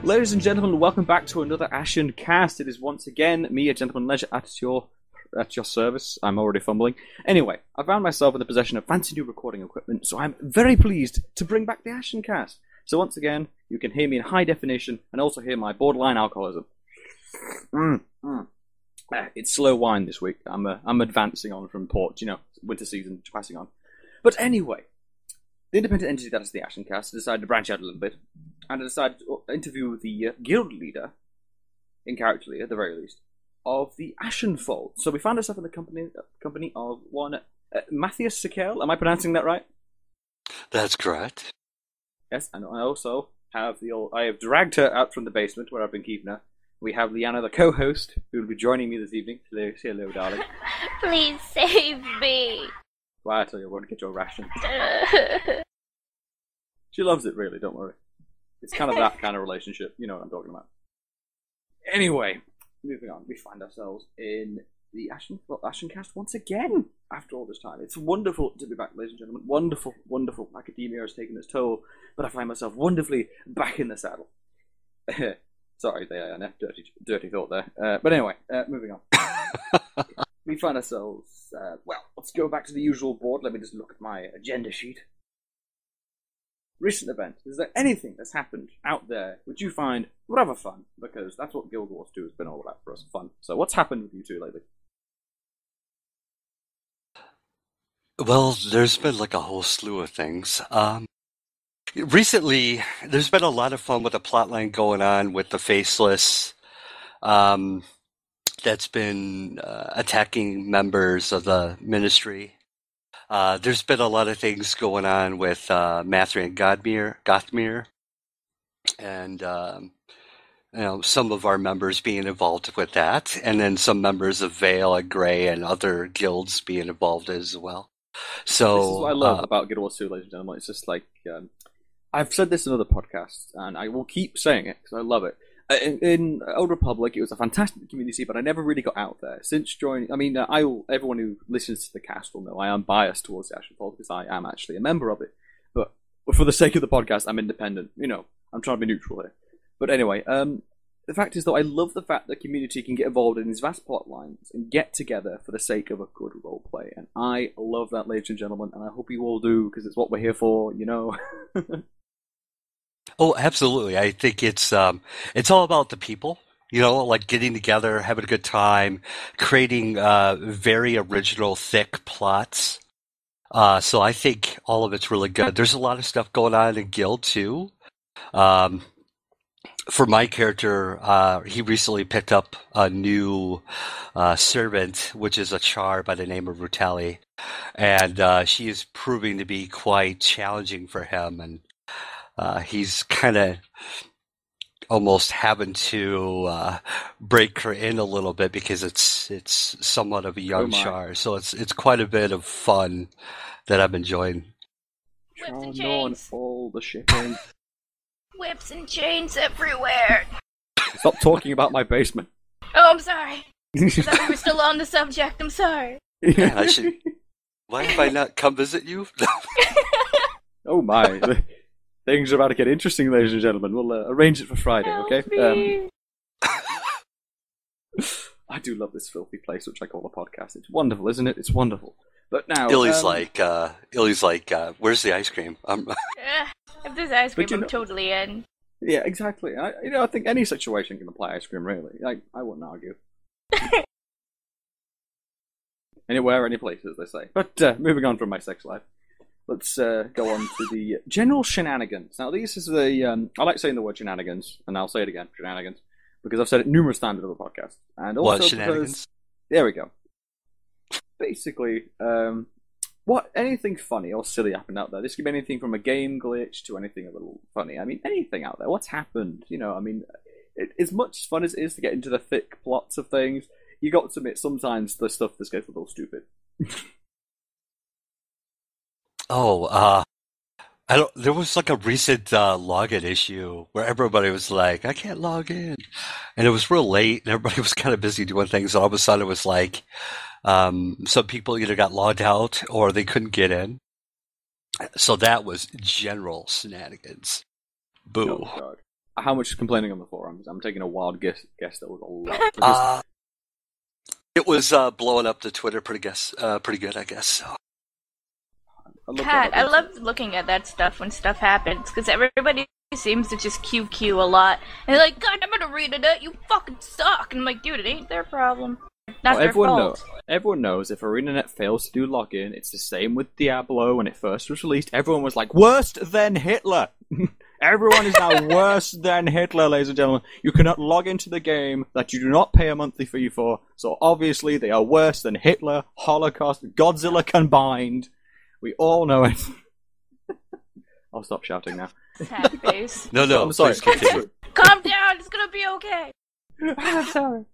Ladies and gentlemen, welcome back to another AshenCast. It is once again me, a gentleman leisure, at your service. I'm already fumbling. Anyway, I found myself in the possession of fancy new recording equipment, so I'm very pleased to bring back the AshenCast. So once again, you can hear me in high definition and also hear my borderline alcoholism. It's slow wine this week. I'm advancing on from port, winter season passing on. But anyway, the independent entity that is the AshenCast decided to branch out a little bit, and I decided to interview the guild leader, in character leader at the very least, of the Ashenfold. So we found ourselves in the company of one Matthias Sikel. Am I pronouncing that right? That's correct. Yes, and I also have I have dragged her out from the basement where I've been keeping her. We have Ilyanna, the co-host, who will be joining me this evening. Say hello, darling. Please save me. Well, I tell you, I won't get your ration. She loves it, really, don't worry. It's kind of that kind of relationship. You know what I'm talking about. Anyway, moving on. We find ourselves in the AshenCast once again after all this time. It's wonderful to be back, ladies and gentlemen. Wonderful, wonderful. Academia has taken its toll, but I find myself wonderfully back in the saddle. Sorry, dirty thought there. But anyway, moving on. We find ourselves, let's go back to the usual board. Let me just look at my agenda sheet. Recent events. Is there anything that's happened out there which you find rather fun? Because that's what Guild Wars 2 has been all about for us, fun. So what's happened with you two lately? Well, there's been like a whole slew of things. Recently, there's been a lot of fun with the plotline going on with the Faceless that's been attacking members of the Ministry. There's been a lot of things going on with Mathri and Gothmir, and some of our members being involved with that, and then some members of Vale and Grey and other guilds being involved as well. So this is what I love about Guild Wars 2, ladies and gentlemen. It's just like I've said this in other podcasts, and I will keep saying it because I love it. In Old Republic, it was a fantastic community, but I never really got out there. Since joining, everyone who listens to the cast will know I am biased towards the Ashenfold because I am actually a member of it. But for the sake of the podcast, I'm independent. I'm trying to be neutral here. But anyway, the fact is, though, I love the fact that the community can get involved in these vast plot lines and get together for the sake of a good roleplay. And I love that, ladies and gentlemen, and I hope you all do, because it's what we're here for, Oh, absolutely. I think it's all about the people, like getting together, having a good time, creating very original, thick plots. So I think all of it's really good. There's a lot of stuff going on in Guild, too. For my character, he recently picked up a new servant, which is a char by the name of Rutali. And she is proving to be quite challenging for him, and he's kind of almost having to break her in a little bit because it's somewhat of a young char. So it's quite a bit of fun that I'm enjoying. Whips and chains. All the shipping. Whips and chains everywhere. Stop talking about my basement. Oh, I'm sorry. I thought we were still on the subject. I'm sorry. Yeah, why have I not come visit you? Oh my. Things are about to get interesting, ladies and gentlemen. We'll arrange it for Friday, okay? I do love this filthy place, which I call a podcast. It's wonderful, isn't it? It's wonderful. But now, Illy's like, where's the ice cream? If there's ice cream, I'm totally in. Yeah, exactly. I think any situation can apply ice cream, really. I wouldn't argue. Anywhere, any place, as they say. But moving on from my sex life. Let's go on to the general shenanigans. Now, this is I like saying the word shenanigans, and I'll say it again, shenanigans, because I've said it numerous times in the podcast. And also what, shenanigans? There we go. Basically, anything funny or silly happened out there. This could be anything from a game glitch to anything a little funny. I mean, anything out there. What's happened? As much fun as it is to get into the thick plots of things, you got to admit sometimes the stuff just gets a little stupid. There was like a recent login issue where everybody was like, I can't log in. And it was real late and everybody was kind of busy doing things. And all of a sudden it was like, some people either got logged out or they couldn't get in. So that was general shenanigans. Boo. Oh, God. How much complaining on the forums? I'm taking a wild guess that was a lot. Because it was blowing up the Twitter pretty good, I guess. So. I love looking at that stuff when stuff happens, because everybody seems to just QQ a lot. And they're like, God, I'm gonna read it, you fucking suck! And I'm like, dude, it ain't their problem. Not their fault. Everyone knows if ArenaNet fails to do login, it's the same with Diablo when it first was released. Everyone was like, worse than Hitler! Everyone is now worse than Hitler, ladies and gentlemen. You cannot log into the game that you do not pay a monthly fee for, so obviously they are worse than Hitler, Holocaust, Godzilla combined. We all know it. I'll stop shouting now. Sad face. No, I'm sorry. Calm down, it's gonna be okay. I'm sorry.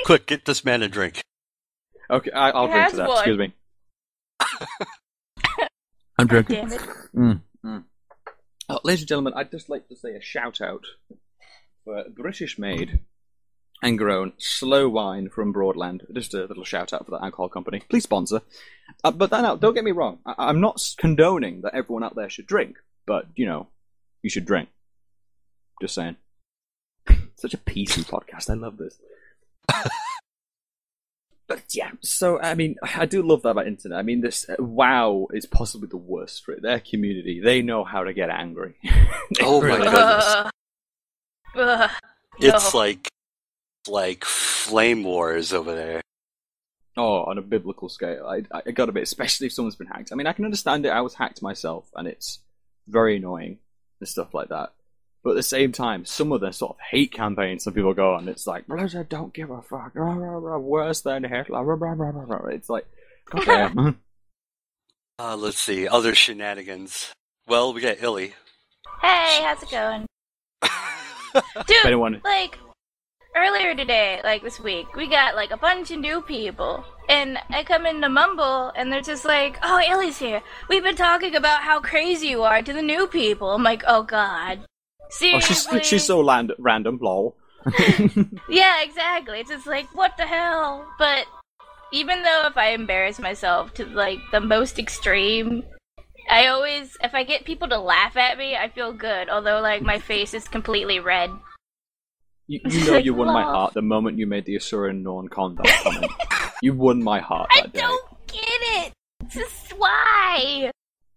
Quick, get this man a drink. Okay, I'll drink to that. One. Excuse me. I'm drinking. Damn it. Ladies and gentlemen, I'd just like to say a shout out for British-made and grown slow wine from Broadland. Just a little shout out for that alcohol company. Please sponsor. But don't get me wrong. I'm not condoning that everyone out there should drink, but you should drink. Just saying. Such a PC podcast. I love this. But yeah, so I mean, I do love that about internet. I mean, this WoW is possibly the worst for it. Their community, they know how to get angry. Oh my goodness! It's no. like flame wars over there. Oh, on a biblical scale, I got a bit, especially if someone's been hacked. I mean, I can understand it. I was hacked myself, and it's very annoying and stuff like that. But at the same time, some of the sort of hate campaigns some people go on, it's like, Blizzard don't give a fuck, worse than Hitler, it's like, goddamn. Let's see, other shenanigans. Well, we got Illy. Hey, how's it going? Dude, like, earlier today, like this week, we got like a bunch of new people. And I come into Mumble, and they're just like, oh, Illy's here. We've been talking about how crazy you are to the new people. I'm like, oh god. Seriously? Oh, she's so random, lol. Yeah, exactly. It's just like, what the hell? But even though if I embarrass myself to, like, the most extreme, I always, if I get people to laugh at me, I feel good. Although, like, my face is completely red. You know you won my heart the moment you made the Asuran Norn Condor comment. You won my heart that day. I don't get it! This is why!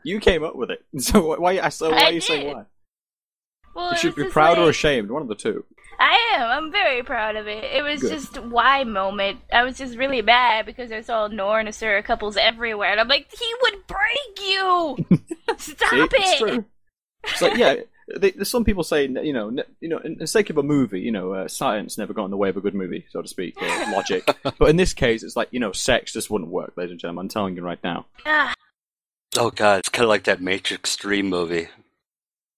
You came up with it. So why are you saying why? Well, you should be proud or ashamed, one of the two. I am. I'm very proud of it. It was just why moment. I was just really mad because I saw Nor and Asura couples everywhere, and I'm like, he would break you. Stop it. It's true. It's like, yeah, some people say, in the sake of a movie, science never got in the way of a good movie, so to speak, or logic. But in this case, it's like, sex just wouldn't work, ladies and gentlemen. I'm telling you right now. Oh god, it's kind of like that Matrix Dream movie.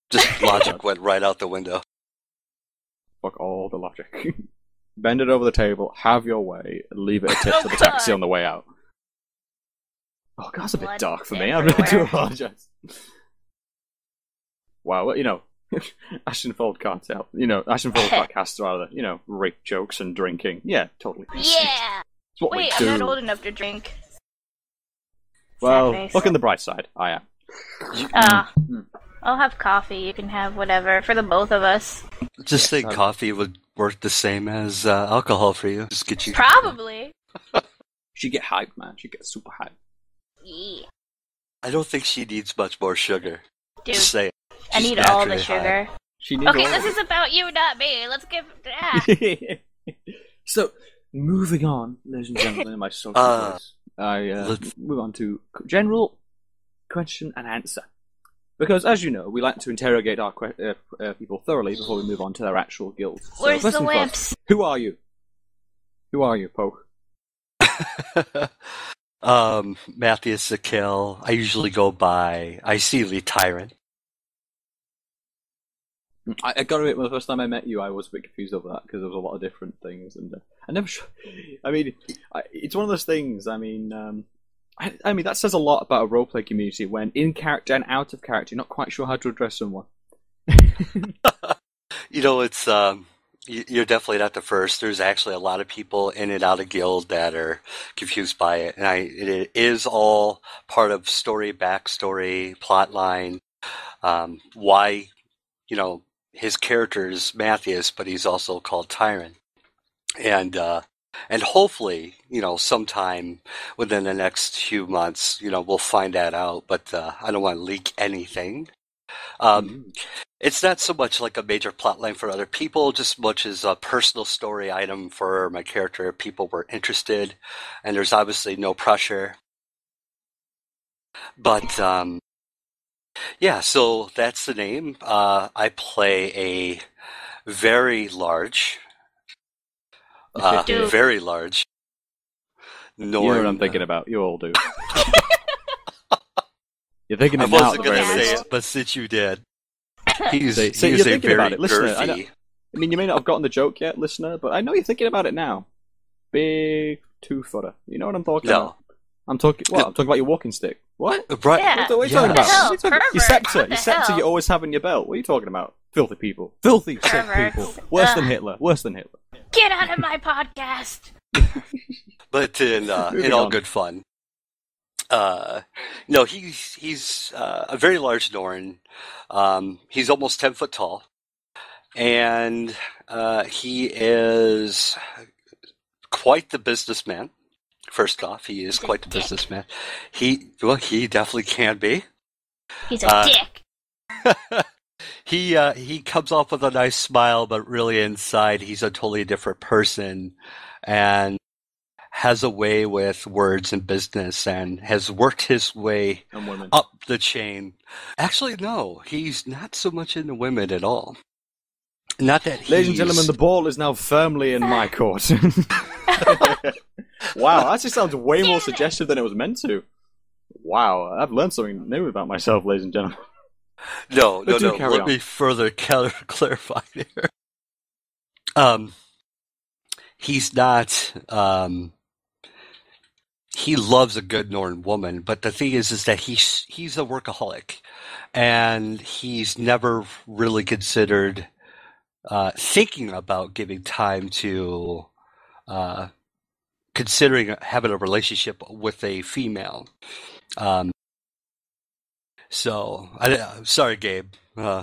Just logic went right out the window. Fuck all the logic. Bend it over the table, have your way, and leave it a tip to the taxi on the way out. Oh god, that's a bit dark for me. I really do apologize. Wow, Ashenfold Cartel. Ashenfold Podcast, rather. Rape jokes and drinking. Yeah, totally. Yeah! Wait, I'm not old enough to drink. Well, look on the bright side. I am. I'll have coffee. You can have whatever for the both of us. Just think coffee would work the same as alcohol for you. Just get you. Probably. She'd get hyped, man. She'd get super hyped. Yeah. I don't think she needs much more sugar. Dude, just say it. I need all the sugar. Okay, this is about you, not me. Let's give that. So, moving on, ladies and gentlemen, in my social voice, I move on to general question and answer. Because, as you know, we like to interrogate our people thoroughly before we move on to their actual guilds. So, where's the lamps? Who are you? Who are you, Poke? Matthias Zakil. I usually go by Icely Tyrant. I got to admit, the first time I met you, I was a bit confused over that because there was a lot of different things, and I never. It's one of those things. I mean, that says a lot about a roleplay community when in character and out of character, you're not quite sure how to address someone. It's you're definitely not the first. There's actually a lot of people in and out of guild that are confused by it, and it is all part of story, backstory, plot line. Why his character is Matthias, but he's also called Tyrant. And hopefully, sometime within the next few months, we'll find that out. But I don't want to leak anything. It's not so much like a major plotline for other people, just much as a personal story item for my character if people were interested. And there's obviously no pressure. But yeah, so that's the name. I play a very large. Very large. You know what I'm thinking about. You all do. You're thinking I it now. wasn't going to say it, but since you did, he's a thinking very about it, listener. girthy. I mean, you may not have gotten the joke yet, listener, but I know you're thinking about it now. Big two-footer. You know what I'm talking about? I'm talking about your walking stick. What? Right. Yeah. What are you talking about? Hell, Your scepter. what the Your scepter hell? you always have in your belt. What are you talking about? Filthy people. Filthy, sick Perverts. people. Worse than Hitler. Worse than Hitler. Get out of my podcast. But in Moving all on. good fun. He's a very large Norn. He's almost 10 foot tall. And he is quite the businessman. First off, he is quite the businessman. He definitely can be. He's a dick. He comes off with a nice smile, but really inside he's a totally different person and has a way with words and business and has worked his way And women. up the chain. Actually, no, he's not so much into women at all. Not that he's... Ladies and gentlemen, the ball is now firmly in my court. Wow, that actually sounds way more suggestive than it was meant to. Wow, I've learned something new about myself, ladies and gentlemen. No. But do carry Let on. me further clarify there. He's not. He loves a good Norn woman, but the thing is that he's a workaholic, and he's never really considered thinking about giving time to considering having a relationship with a female. So, sorry, Gabe.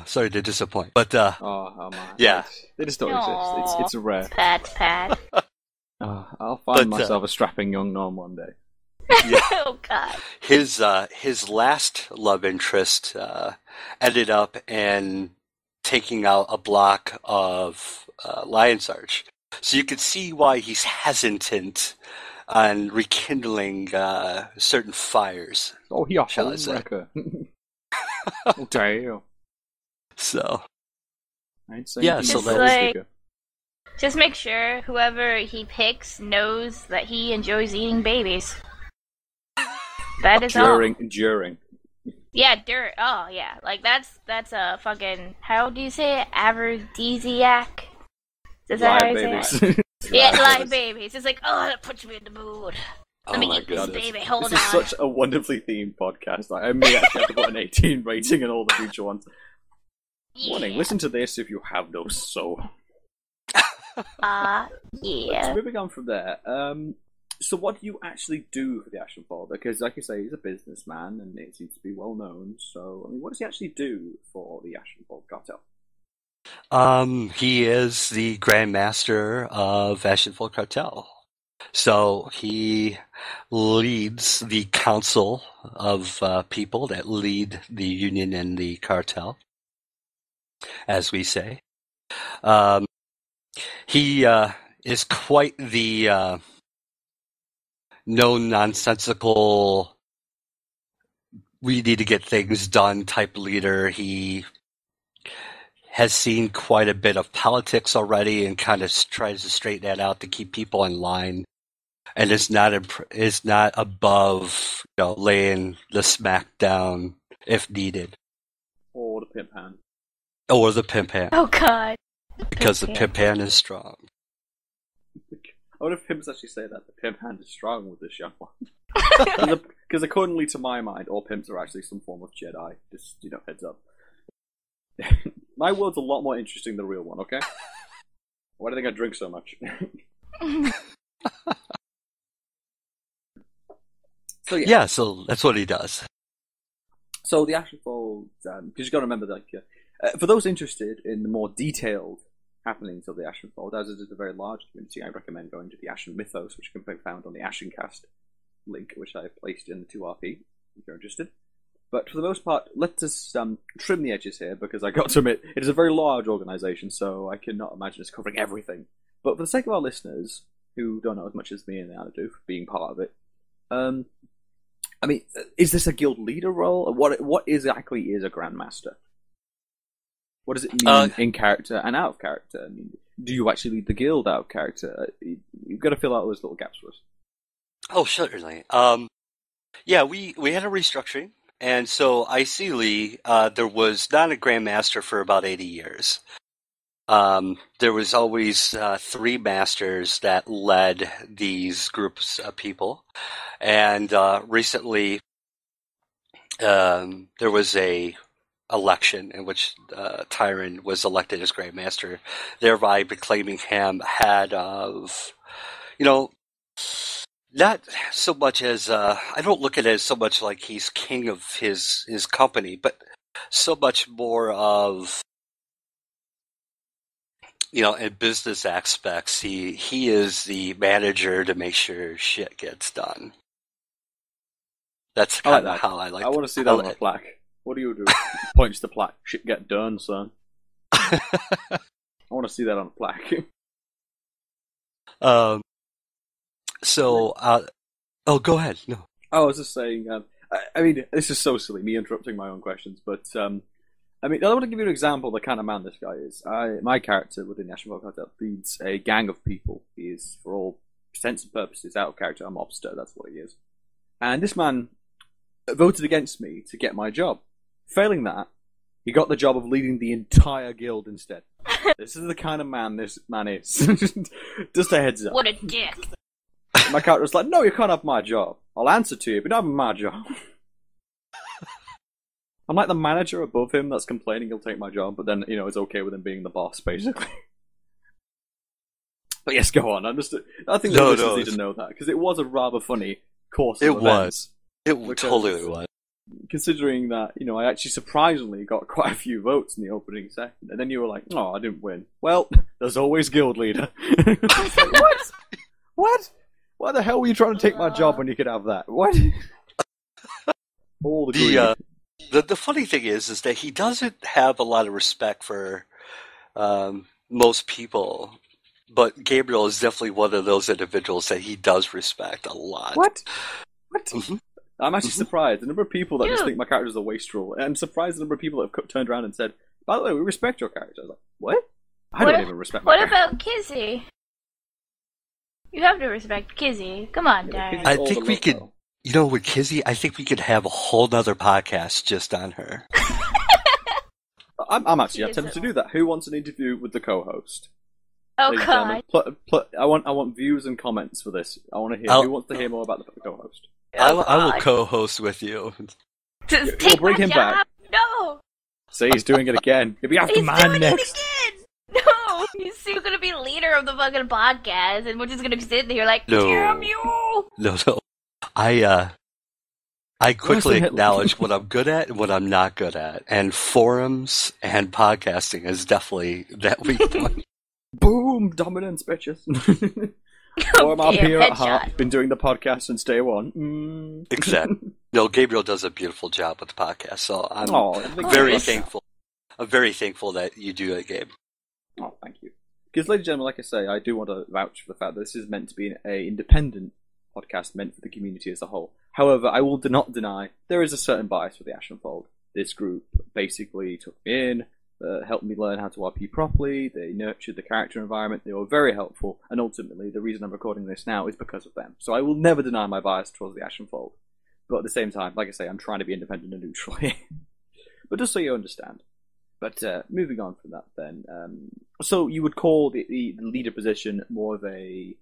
Sorry to disappoint. But, Oh man. yeah. They just don't exist. It's a rare. Pat. I'll find myself a strapping young Norm one day. Oh God. His last love interest ended up in taking out a block of Lion's Arch. So you could see why he's hesitant on rekindling certain fires. Oh, he a Shall I home say. wrecker. Oh, damn. So, I ain't saying Yeah, he's so a that- gold Like- digger. Just make sure whoever he picks knows that he enjoys eating babies. That is all. During. Yeah, dirt. Oh, yeah. Like that's a fucking. How do you say it? Aphrodisiac. Is that how Live you say it? babies. Yeah, live babies. It's like, oh, that puts me in the mood. Let me my eat this goodness. baby. Hold This on. is such a wonderfully themed podcast. Like, I may actually have to put an 18 rating in all the future ones. Warning, Yeah. listen to this if you have no soul. Yeah. So moving on from there, so what do you actually do for the Ashenfold? Because, like you say, he's a businessman and it seems to be well known. So, I mean, what does he actually do for the Ashenfold Cartel? he is the Grandmaster of Ashenfold Cartel. So he leads the council of people that lead the union and the cartel, as we say. He is quite the no-nonsensical, we need to get things done type leader. He has seen quite a bit of politics already and kind of tries to straighten that out to keep people in line. And is not above laying the smack down if needed. Or the pimp hand? Or the pimp hand. Oh God. Because the Pimp pimp hand is strong. I wonder if pimps actually say that. The pimp hand is strong with this young one. Because accordingly to my mind, all pimps are actually some form of Jedi. Just, heads up. My world's a lot more interesting than the real one, okay? Why do you think I drink so much? So Yeah, so that's what he does. So the Ashenfold, because you got to remember that For those interested in the more detailed happenings of the Ashenfold, as it is a very large community, I recommend going to the Ashen Mythos, which can be found on the AshenCast link, which I placed in the 2RP, if you're interested. But for the most part, let us trim the edges here, because I got to admit, it is a very large organisation, so I cannot imagine it's covering everything. But for the sake of our listeners, who don't know as much as me and Ilyanna do, for being part of it, I mean, is this a guild leader role? What exactly is a Grandmaster? What does it mean in character and out of character? I mean, do you actually lead the guild out of character? You've got to fill out those little gaps for us. Oh, certainly. Yeah, we had a restructuring, and so ideally, there was not a Grandmaster for about 80 years. There was always 3 masters that led these groups of people, and recently there was a election in which Tyron was elected as Grandmaster, thereby proclaiming him head of, not so much as I don't look at it as so much like he's king of his company, but so much more of, in business aspects, he is the manager to make sure shit gets done. That's kind of how I like. I want to see that on a plaque. What do you do? Points to plaque. Shit get done, son. I want to see that on a plaque. Go ahead. No. I was just saying. I mean, this is so silly, me interrupting my own questions, but I mean, I want to give you an example of the kind of man this guy is. My character within the Ashenfold Cartel leads a gang of people. He is, for all intents and purposes, out of character, a mobster. That's what he is. And this man voted against me to get my job. Failing that, he got the job of leading the entire guild instead. This is the kind of man this man is. Just a heads up. What a dick. My character was like, no, you can't have my job. I'll answer to you, but not have my job. I'm like the manager above him that's complaining he'll take my job, but then, it's okay with him being the boss, basically. But yes, go on. I think the listeners need to know that, because it was a rather funny course of events. It totally was. Considering that, I actually surprisingly got quite a few votes in the opening second, and then you were like, oh, I didn't win. Well, there's always guild leader. I was like, what? What? Why the hell were you trying to take my job when you could have that? What? All the greed. The funny thing is that he doesn't have a lot of respect for most people, but Gabriel is definitely one of those individuals that he does respect a lot. What? Mm-hmm. I'm actually surprised. The number of people that just think my character is a wastrel. I'm surprised the number of people that have turned around and said, by the way, we respect your character. I was like, what? I don't even respect my character. What about Kizzy? You have to respect Kizzy. Come on, Darren. I think we could... with Kizzy, I think we could have a whole nother podcast just on her. I'm actually tempted to do that. Who wants an interview with the co-host? Oh, God. I want views and comments for this. I want to hear. Who wants to hear more about the co-host? I will co-host with you. We'll bring him back. No. See, he's doing it again. He'll be after man next. No, he's still going to be leader of the fucking podcast, and we're just going to be sitting here like, damn you. No. I quickly acknowledge what I'm good at and what I'm not good at, and forums and podcasting is definitely that weak point. Boom! Dominance, bitches. Forum up here at heart. Been doing the podcast since day one. Exactly. No, Gabriel does a beautiful job with the podcast, so I'm very thankful. I'm very thankful that you do that, Gabe. Oh, thank you. Because, ladies and gentlemen, like I say, I do want to vouch for the fact that this is meant to be an independent podcast meant for the community as a whole. However, I will not deny there is a certain bias for the Ashenfold. This group basically took me in, helped me learn how to RP properly, they nurtured the character environment, they were very helpful, and ultimately the reason I'm recording this now is because of them. So I will never deny my bias towards the Ashenfold. But at the same time, like I say, I'm trying to be independent and neutral here. But just so you understand. But moving on from that then, so you would call the leader position more of a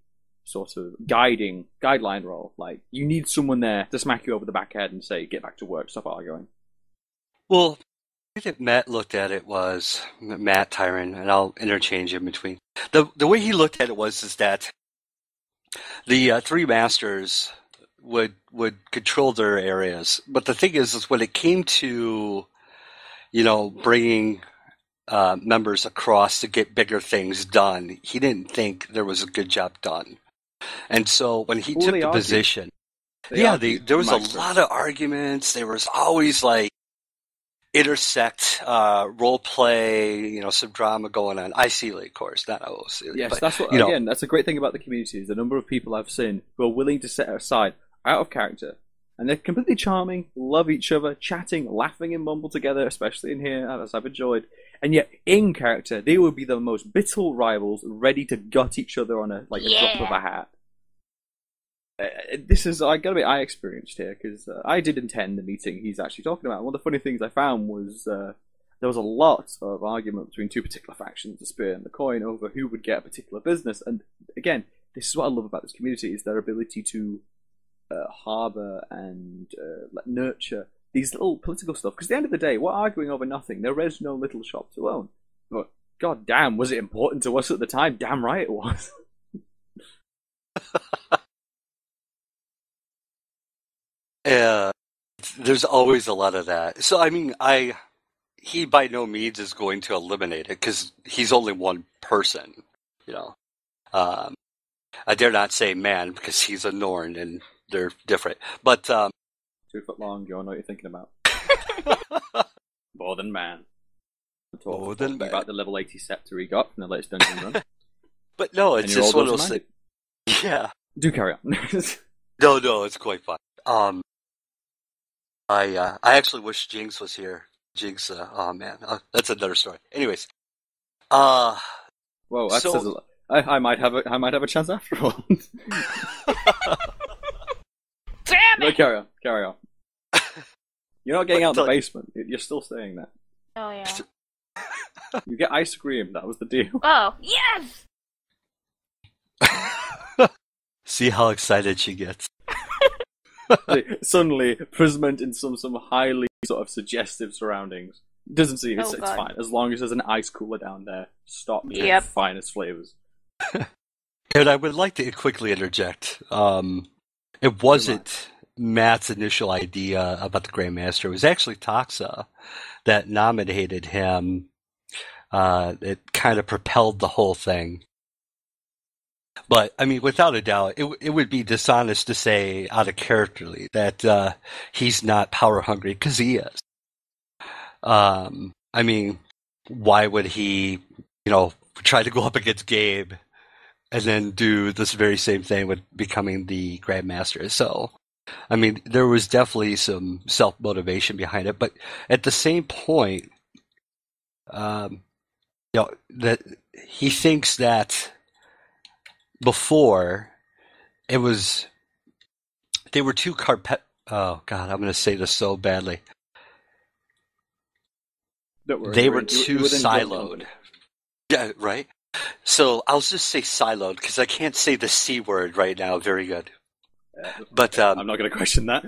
sort of guideline role, like you need someone there to smack you over the back head and say, get back to work, stop arguing. Well, the way that Matt looked at it was, Matt Tyron, and I'll interchange in between. The way he looked at it is that the 3 masters would control their areas, but the thing is when it came to bringing members across to get bigger things done. He didn't think there was a good job done. And so when he took the position, there was a lot of arguments. There was always like intersect role play, some drama going on. IC, of course, not OC. Yes, but, that's what. Again, that's a great thing about the community is the number of people I've seen who are willing to set aside out of character, and they're completely charming, love each other, chatting, laughing, and mumble together, especially in here, as I've enjoyed. And yet, in character, they would be the most bitter rivals, ready to gut each other on a drop of a hat. This is, I experienced here, because I did attend the meeting he's actually talking about. One of the funny things I found was there was a lot of argument between two particular factions, the spear and the coin, over who would get a particular business. And again, this is what I love about this community, is their ability to harbour and nurture these little political stuff. Because at the end of the day, we're arguing over nothing. There is no little shop to own. But god damn, was it important to us at the time? Damn right it was. There's always a lot of that. So, I mean, he by no means is going to eliminate it because he's only one person, I dare not say man because he's a Norn and they're different. But 2 foot long, John, know what you're thinking about. More than man. More than man. About the level 80 scepter he got from the latest dungeon run. But no, it's just one of those things. Yeah. Do carry on. No, it's quite fun. I actually wish Jinx was here. Jinx, oh man, that's another story. Anyways, whoa, that says a lot. I might have a chance after all. Damn it! No, carry on. You're not getting out of the basement. You're still staying there. Oh yeah. You get ice cream. That was the deal. Oh yes. See how excited she gets. Suddenly, imprisonment in some highly sort of suggestive surroundings. Doesn't seem it's fine as long as there's an ice cooler down there. Stop the finest flavors. And I would like to quickly interject. It wasn't Matt's initial idea about the Grandmaster. It was actually Toxa that nominated him. It kind of propelled the whole thing. But, I mean, without a doubt, it would be dishonest to say out of characterly that he's not power hungry, because he is. I mean, why would he, try to go up against Gabe and then do this very same thing with becoming the Grandmaster? So, I mean, there was definitely some self-motivation behind it. But at the same point, that he thinks that before, they were too oh god, I'm going to say this so badly. They were too siloed. Yeah, right? So I'll just say siloed, because I can't say the C word right now very good. But I'm not going to question that.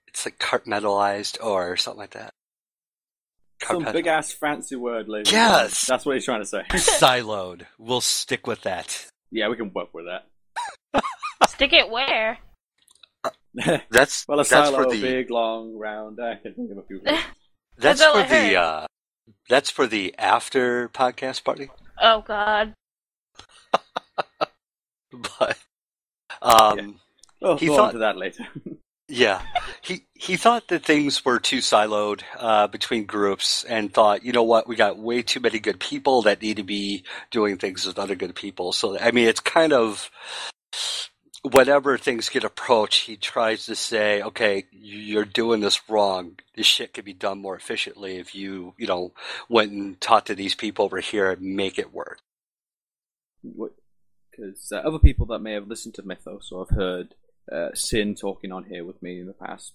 It's like compartmentalized or something like that. Some big-ass fancy word, ladies. Yes! That's what he's trying to say. Siloed. We'll stick with that. Yeah, we can work with that. Stick it where? That's silo, for the big, long, round. I can think of a few. That's for the after podcast party. Oh God. But he thought to that later. Yeah, he thought that things were too siloed between groups, and thought, you know what, we got way too many good people that need to be doing things with other good people. So, I mean, it's kind of, whenever things get approached, he tries to say, okay, you're doing this wrong. This shit could be done more efficiently if you went and talked to these people over here and make it work. Because other people that may have listened to Mythos or have heard Sin talking on here with me in the past,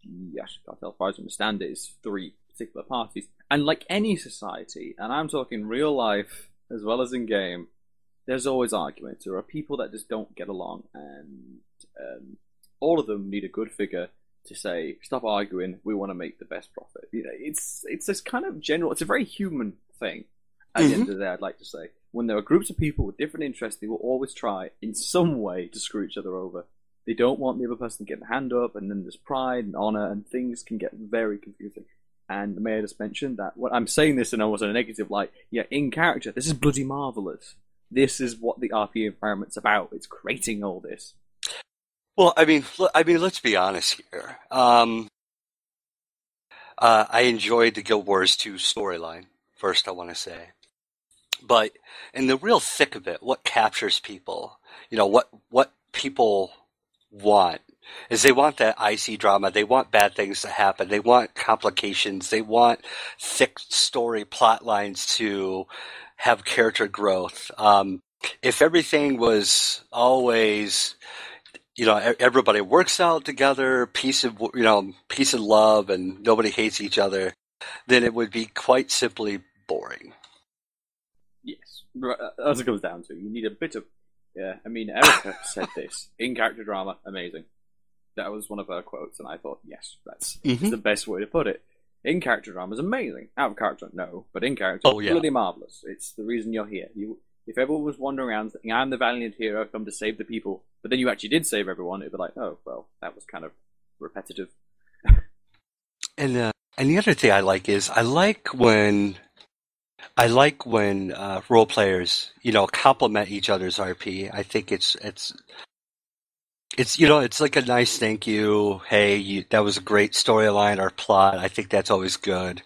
the Ashenfold Cartel, as far as I understand it, is 3 particular parties. And like any society, and I'm talking real life as well as in game, there's always arguments. There are people that just don't get along, and all of them need a good figure to say, stop arguing, we want to make the best profit. It's this kind of general, it's a very human thing at the end of the day, I'd like to say. When there are groups of people with different interests, they will always try in some way to screw each other over. They don't want the other person to get their hand up, and then there's pride and honor, and things can get very confusing. And may I just mention that what I'm saying this in almost a negative light, yeah, in character, this is bloody marvelous. This is what the RP environment's about. It's creating all this. Well, I mean, let's be honest here. I enjoyed the Guild Wars 2 storyline, first I want to say. But in the real thick of it, what captures people, what people want, is they want that icy drama. They want bad things to happen. They want complications. They want thick story plot lines to have character growth. If everything was always, everybody works out together, peace and love, and nobody hates each other, then it would be quite simply boring. Yes, as it comes down to, you need a bit of. Yeah, I mean, Erica said this in character drama, amazing. That was one of her quotes, and I thought, yes, that's the best way to put it. In character drama is amazing. Out of character, no, but in character, bloody marvelous. It's the reason you're here. If everyone was wandering around thinking, I'm the valiant hero, come to save the people, but then you actually did save everyone, it'd be like, oh, well, that was kind of repetitive. And the other thing I like is I like when role players, compliment each other's RP. I think it's like a nice thank you. Hey, that was a great storyline or plot. I think that's always good.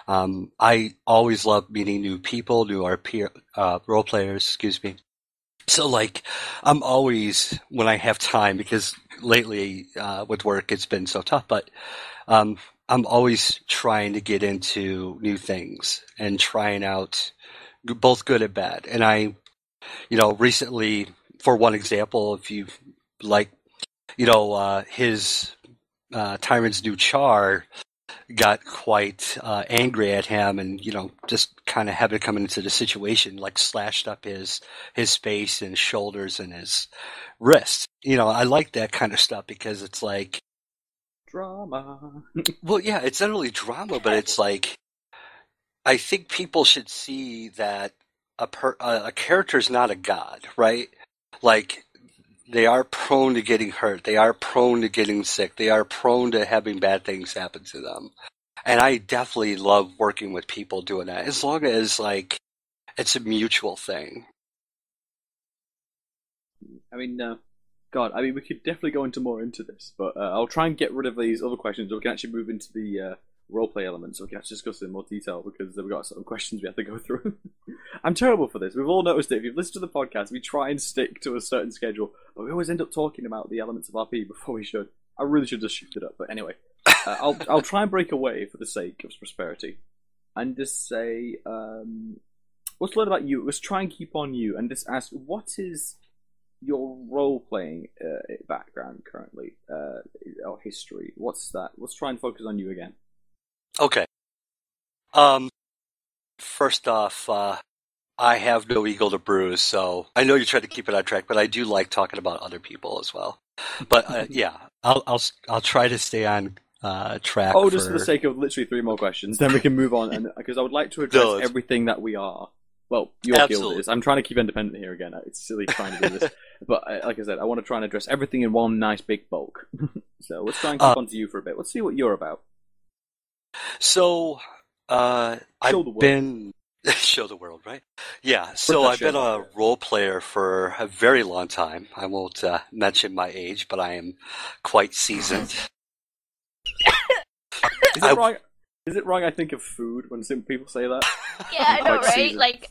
I always love meeting new people, new RP role players. Excuse me. So, I'm always, when I have time, because lately with work it's been so tough, but I'm always trying to get into new things and trying out both good and bad. And I, recently, for one example, if you like, his Tyrant's new char got quite angry at him, and just kind of had to come into the situation, slashed up his face and shoulders and his wrists. I like that kind of stuff because it's like drama. Well, yeah, it's not really drama, but it's like I think people should see that a character's not a god, right? They are prone to getting hurt. They are prone to getting sick. They are prone to having bad things happen to them. And I definitely love working with people doing that, as long as, it's a mutual thing. I mean, we could definitely go into this, but I'll try and get rid of these other questions so we can actually move into the roleplay elements, so we can actually discuss it in more detail, because we've got some questions we have to go through. I'm terrible for this. We've all noticed it. If you've listened to the podcast, we try and stick to a certain schedule, but we always end up talking about the elements of RP before we should. I really should just shift it up, but anyway. I'll try and break away for the sake of prosperity, and just say, let's learn about you. Let's try and keep on you, and just ask, what is your role-playing background currently, or history? What's that? Let's try and focus on you again. Okay. First off, I have no ego to bruise, so I know you try to keep it on track, but I do like talking about other people as well. But yeah, I'll try to stay on track. Oh, just for the sake of literally 3 more questions, then we can move on, and because I would like to address everything that we are. Well, your guild is. I'm trying to keep independent here again. It's silly trying to do this, but like I said, I want to try and address everything in one nice big bulk. So let's try and keep on to you for a bit. Let's see what you're about. So, I've been show the world, right? Yeah. So I've been a role player for a very long time. I won't mention my age, but I am quite seasoned. Is it wrong I think of food when people say that? Yeah, I know, right? Seasoned.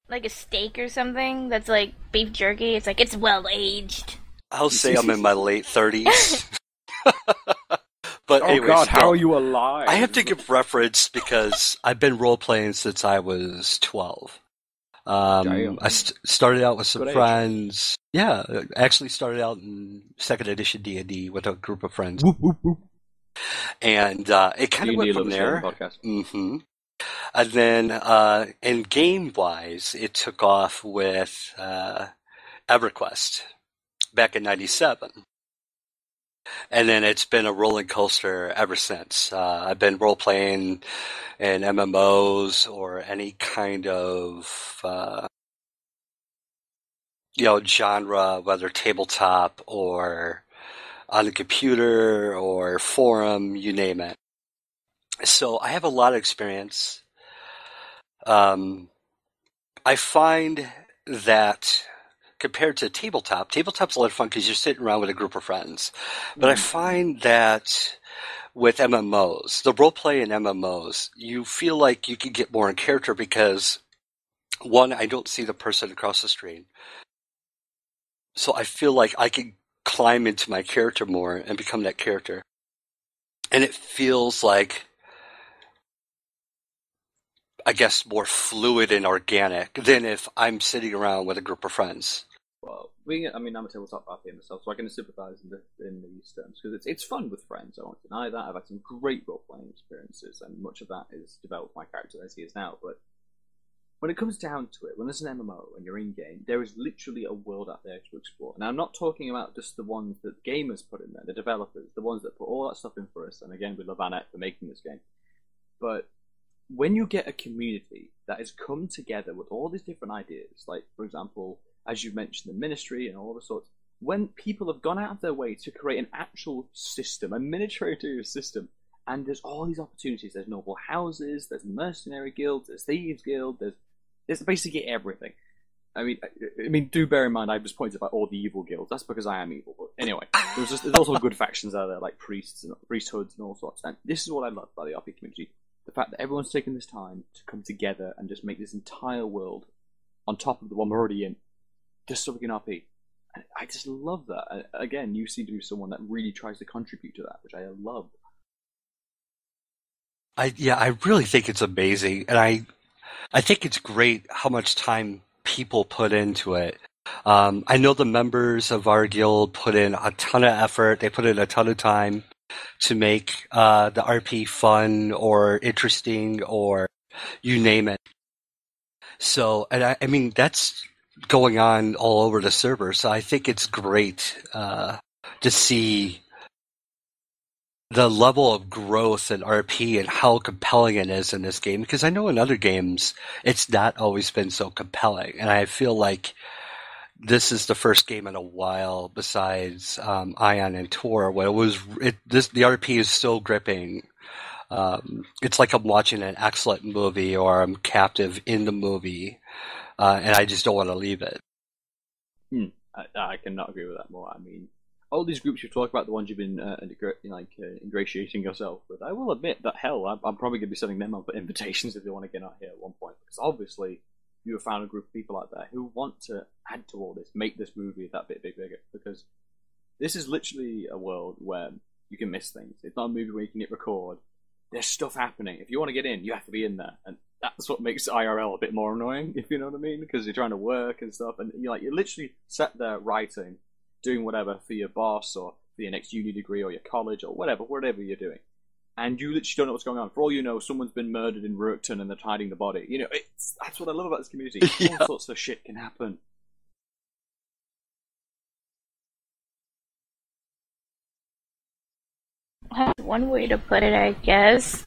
Like a steak or something that's like beef jerky. It's like, it's well aged. I'll say I'm in my late 30s. But anyways, God, how are you alive? I have to give reference because I've been role playing since I was 12. I started out with some friends. Yeah, actually started out in 2nd edition D&D with a group of friends. Whoop, whoop, whoop. And it kind of went from there. Mm-hmm. And then, in game-wise, it took off with EverQuest back in 97. And then it's been a rolling coaster ever since. I've been role-playing in MMOs or any kind of, genre, whether tabletop or on the computer or forum, you name it. So I have a lot of experience. I find that compared to tabletop's a lot of fun because you're sitting around with a group of friends. But I find that with MMOs, the roleplay in MMOs, you feel like you can get more in character because, one, I don't see the person across the screen. So I feel like I can climb into my character more and become that character. And it feels like, I guess, more fluid and organic than if I'm sitting around with a group of friends. Well, I'm a tabletop RPG myself, so I can sympathise in these terms because it's fun with friends. I won't deny that. I've had some great role playing experiences, and much of that is developed my character as he is now. But when it comes down to it, when there's an MMO and you're in game, there is literally a world out there to explore. Now, I'm not talking about just the ones that gamers put in there, the developers, the ones that put all that stuff in for us. And again, we love Annette for making this game. But when you get a community that has come together with all these different ideas, like, for example, as you mentioned, the ministry and all the sorts, when people have gone out of their way to create an actual system, a miniaturized system, and there's all these opportunities, there's noble houses, there's mercenary guilds, there's thieves guild, there's basically everything. I mean, do bear in mind, I've just pointed about all the evil guilds. That's because I am evil. But anyway, there's also good factions out there, like priests and priesthoods and all sorts. And this is what I love about the RPG community. The fact that everyone's taken this time to come together and just make this entire world on top of the one we're already in, just so we can RP. And I just love that. And again, you seem to be someone that really tries to contribute to that, which I love. I really think it's amazing, and I think it's great how much time people put into it. I know the members of our guild put in a ton of effort. They put in a ton of time to make the RP fun or interesting or you name it. So, and I mean, that's going on all over the server. So I think it's great to see the level of growth in RP and how compelling it is in this game. Because I know in other games, it's not always been so compelling. And I feel like this is the first game in a while, besides Ion and Tor, where the RP is so gripping. It's like I'm watching an excellent movie, or I'm captive in the movie, and I just don't want to leave it. I cannot agree with that more. I mean, all these groups you've talked about, the ones you've been ingratiating yourself with, I will admit that I'm probably going to be sending them up invitations if they want to get out here at one point, because obviously you have found a group of people out there who want to add to all this, make this movie that bit bigger, because this is literally a world where you can miss things. It's not a movie where you can hit record. There's stuff happening. If you want to get in, you have to be in there, and that's what makes IRL a bit more annoying, if you know what I mean, because you're trying to work and stuff, and you're literally sat there writing, doing whatever for your boss or for your next uni degree or your college or whatever you're doing. And you literally don't know what's going on. For all you know, someone's been murdered in Rookton and they're hiding the body. You know, that's what I love about this community. Yeah. All sorts of shit can happen. That's one way to put it, I guess.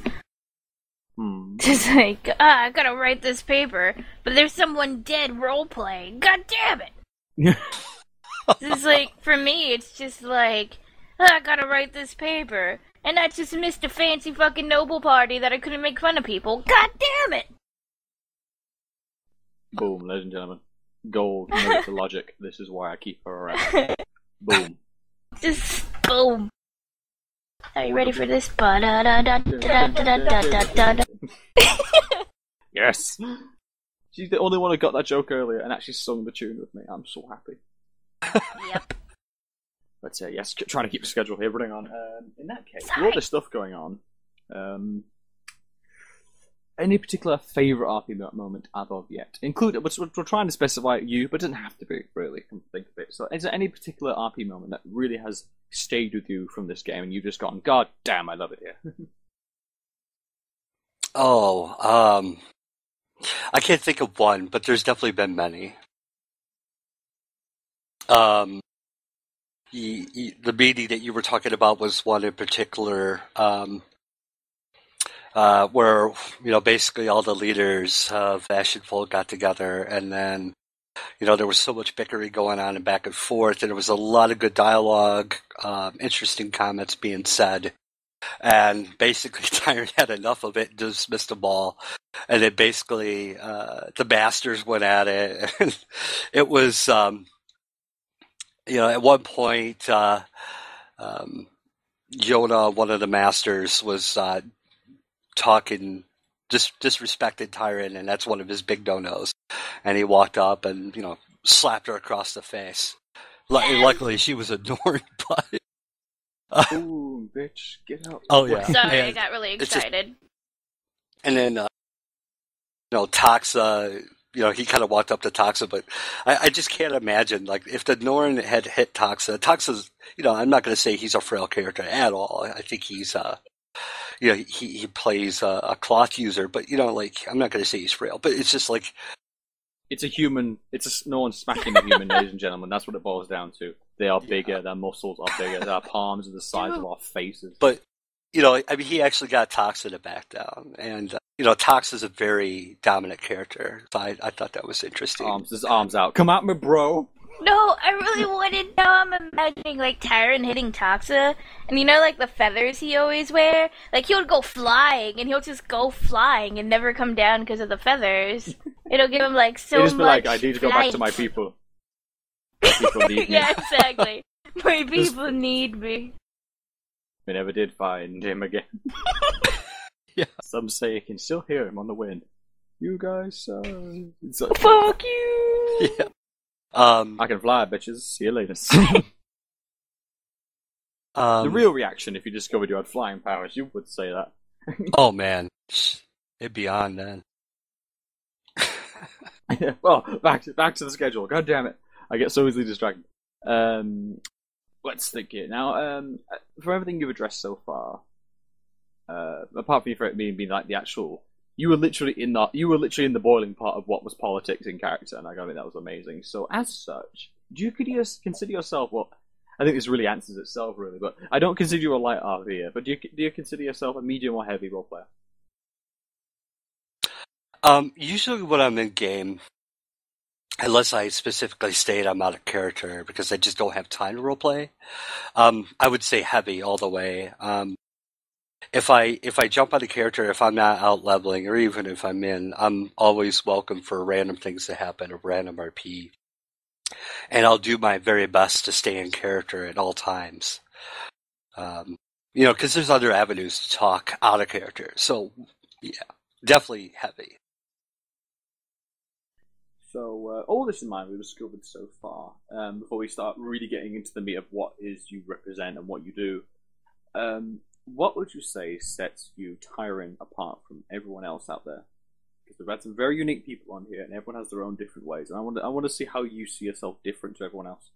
It's like, I gotta write this paper, but there's someone dead role-playing. God damn it! It's like, for me, it's just like, I gotta write this paper, and I just missed a fancy fucking noble party that I couldn't make fun of people. God damn it! Boom, ladies and gentlemen. Gold, nugget to logic. This is why I keep her around. Boom. Just boom. Are you ready for this? Yes! She's the only one who got that joke earlier and actually sung the tune with me. I'm so happy. Yep. But yes, trying to keep the schedule here running on. In that case, with all this stuff going on, any particular favourite RP moment as of yet? We're trying to specify you, but it doesn't have to be, really, come to think of it. So is there any particular RP moment that really has stayed with you from this game and you've just gone, God damn, I love it here? I can't think of one, but there's definitely been many. The meeting that you were talking about was one in particular, where, basically all the leaders of Ashenfold got together, and then, there was so much bickering going on and back and forth, and there was a lot of good dialogue, interesting comments being said. And basically, Tyron had enough of it and dismissed them all. And then basically, the Masters went at it. And it was, at one point, Yona, one of the Masters, was talking, disrespected Tyron, and that's one of his big no-nos. And he walked up and, slapped her across the face. Luckily, she was a Norn, but... Ooh, bitch, get out. Oh, yeah. Sorry, I got really excited. And then, Toxa, he kind of walked up to Toxa, but I just can't imagine, like, if the Norn had hit Toxa's, I'm not going to say he's a frail character at all. I think he's, he plays a cloth user, but, I'm not going to say he's frail, but it's just like... It's a human, no one's smacking a human, ladies and gentlemen. That's what it boils down to. They are bigger, their muscles are bigger, their palms are the size of our faces. But, he actually got Toxa to back down. And, Toxa's a very dominant character. So I thought that was interesting. His arms out. Come at me, bro! No, I really wanted. Now I'm imagining like Tyron hitting Toxa, and like the feathers he always wear. Like he would go flying, and he'll just go flying and never come down because of the feathers. It'll give him like so much. It'll just be like, I need to go back to my people. My people need me. Yeah, exactly. My people need me. We never did find him again. Yeah. Some say you can still hear him on the wind. You guys, fuck you. Yeah. I can fly, bitches. See you later. The real reaction, if you discovered you had flying powers, you would say that. Oh man, it'd be on then. Well, back to the schedule. God damn it, I get so easily distracted. Let's think here now. For everything you've addressed so far, apart from it being like the actual. You were literally in the boiling pot of what was politics in character, and I think that was amazing. So, as such, do you consider yourself? Well, I think this really answers itself, really. But I don't consider you a light RP here. But do you consider yourself a medium or heavy role player? Usually, when I'm in game, unless I specifically state I'm out of character because I just don't have time to roleplay, I would say heavy all the way. If I jump on a character, if I'm not out leveling, or even if I'm in, I'm always welcome for random things to happen, a random RP. And I'll do my very best to stay in character at all times. Because there's other avenues to talk out of character. So, yeah, definitely heavy. So, all this in mind we've discovered so far, before we start really getting into the meat of what is you represent and what you do, what would you say sets you, Tyron, apart from everyone else out there? Because we've had some very unique people on here, and everyone has their own different ways. And I want to see how you see yourself different to everyone else.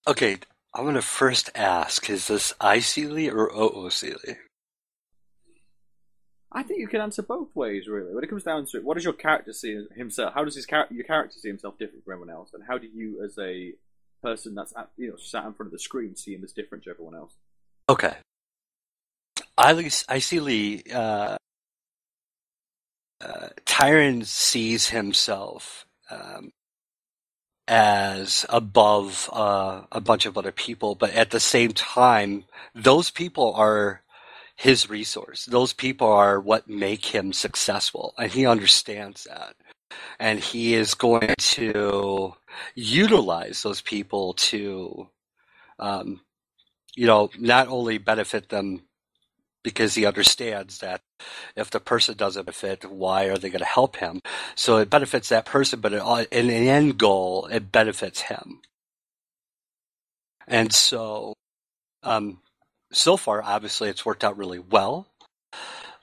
Okay, I'm going to first ask, is this I-Sealy or OO-Sealy? I think you can answer both ways, really. When it comes down to it, what does your character see himself? How does your character see himself different from everyone else? And how do you, as a person that's sat in front of the screen, see him as different to everyone else? Okay. I-Sealy, Tyron sees himself as above a bunch of other people, but at the same time, those people are his resource. Those people are what make him successful, and he understands that. And he is going to utilize those people to, not only benefit them because he understands that if the person doesn't benefit, why are they going to help him? So it benefits that person, but in the end goal, it benefits him. And so, so far, obviously, it's worked out really well.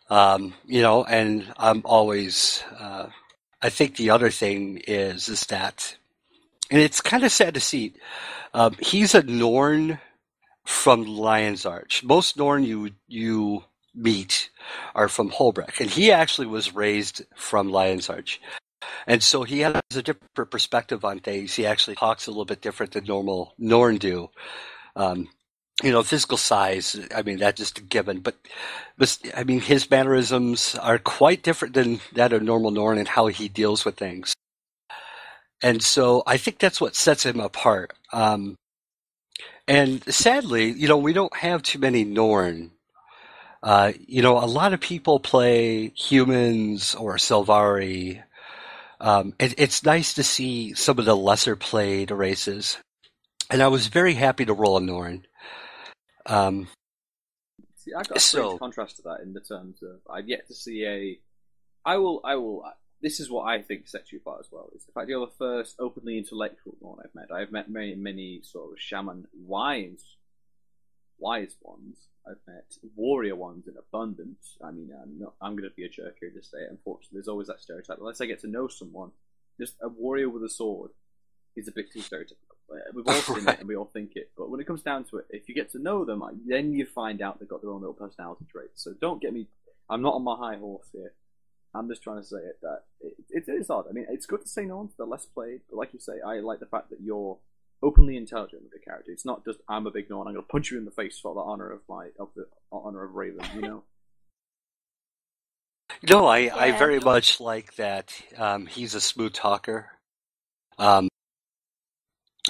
And I'm always, I think the other thing is that, and it's kind of sad to see, he's a Norn from Lion's Arch. Most Norn you meet are from Holbrook, and he actually was raised from Lion's Arch. And so he has a different perspective on things. He actually talks a little bit different than normal Norn do. Physical size, I mean, that's just a given. But I mean, his mannerisms are quite different than that of normal Norn and how he deals with things. And so I think that's what sets him apart. And sadly, we don't have too many Norn A lot of people play humans or Sylvari. It's nice to see some of the lesser played races, and I was very happy to roll a Norn. See, I've got a strange contrast to that in the terms of I've yet to see a. I will. This is what I think sets you apart as well. Is the fact you're the first openly intellectual one I've met. I've met many sort of shaman wise ones. I've met warrior ones in abundance. I mean, I'm going to be a jerk here to say it. Unfortunately, there's always that stereotype. Unless I get to know someone, just a warrior with a sword is a bit too stereotypical. We've all seen it and we all think it. But when it comes down to it, if you get to know them, then you find out they've got their own little personality traits. So don't get me. I'm not on my high horse here. I'm just trying to say it that it is odd. I mean, it's good to say no to the less played, but like you say, I like the fact that you're openly intelligent with the character. It's not just I'm a big no and I'm going to punch you in the face for the honor of Raven. You know. No, I very much like that. He's a smooth talker.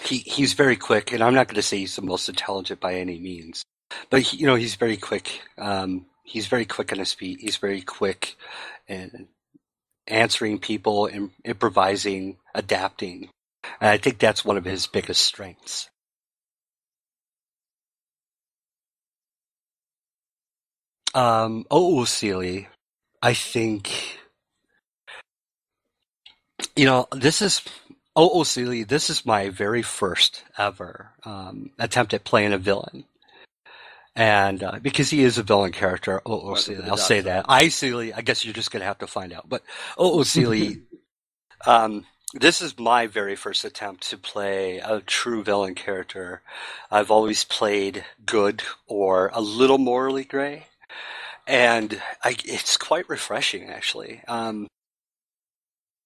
He's very quick, and I'm not going to say he's the most intelligent by any means, but he's very quick. He's very quick on his feet. He's very quick in answering people, improvising, adapting. And I think that's one of his biggest strengths. Sealy, I think, this is Sealy. This is my very first ever attempt at playing a villain. And because he is a villain character, Sealy, I'll say that. Sealy, I guess you're just going to have to find out. But Sealy, this is my very first attempt to play a true villain character. I've always played good or a little morally gray. And it's quite refreshing, actually.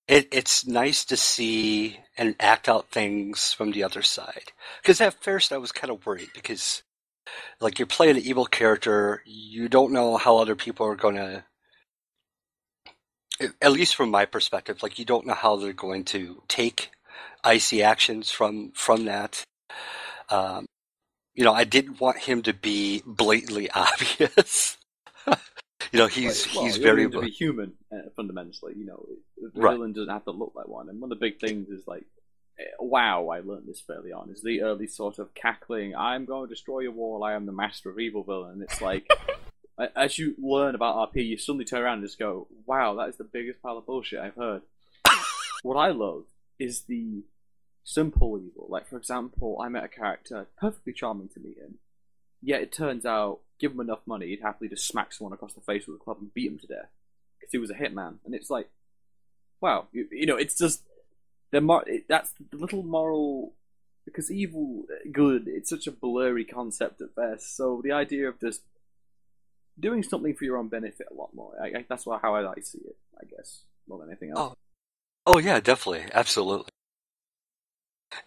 It's nice to see and act out things from the other side. Because at first I was kind of worried because you're playing an evil character, you don't know how other people are going to, at least from my perspective, you don't know how they're going to take icy actions from that. I didn't want him to be blatantly obvious. He's very to be human fundamentally. The villain doesn't have to look like one. And one of the big things is wow, I learned this fairly on, is the early sort of cackling, I'm going to destroy your wall, I am the master of evil villain. And it's as you learn about RP, you suddenly turn around and just go, wow, that is the biggest pile of bullshit I've heard. What I love is the simple evil. For example, I met a character, perfectly charming to meet him, yet it turns out, give him enough money, he'd happily just smack someone across the face with a club and beat him to death. Because he was a hitman. And it's wow, it's just, that's the little moral, because evil, good, it's such a blurry concept at best. So the idea of just doing something for your own benefit a lot more, that's how I see it, I guess, more than anything else. Oh yeah, definitely, absolutely.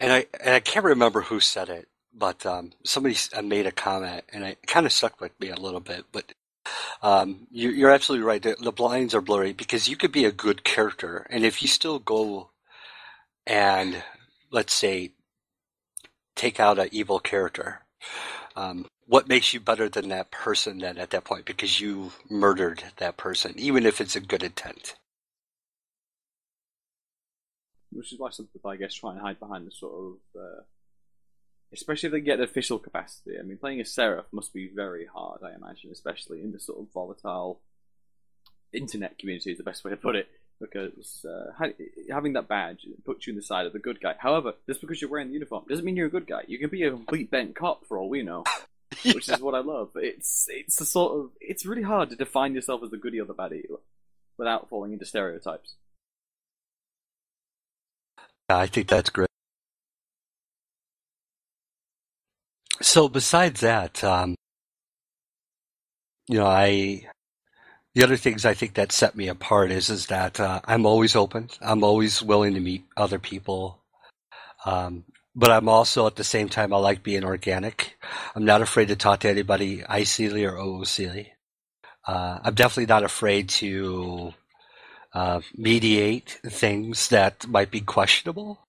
And I can't remember who said it, but somebody made a comment, and it kind of stuck with me a little bit. But you're absolutely right. The lines are blurry because you could be a good character, and if you still go and, let's say, take out an evil character, what makes you better than that person then at that point? Because you murdered that person, even if it's a good intent. Which is why some people, I guess, try and hide behind the sort of... especially if they get official capacity. I mean, playing a Seraph must be very hard, I imagine, especially in the sort of volatile internet community is the best way to put it, because having that badge puts you in the side of the good guy. However, just because you're wearing the uniform doesn't mean you're a good guy. You can be a complete bent cop for all we know, which is what I love. It's a sort of, it's really hard to define yourself as the goodie or the baddie without falling into stereotypes. I think that's great. So besides that, the other things I think that set me apart is that I'm always open. I'm always willing to meet other people. But I'm also, at the same time, I like being organic. I'm not afraid to talk to anybody, I-Sealy or OO-Sealy. I'm definitely not afraid to mediate things that might be questionable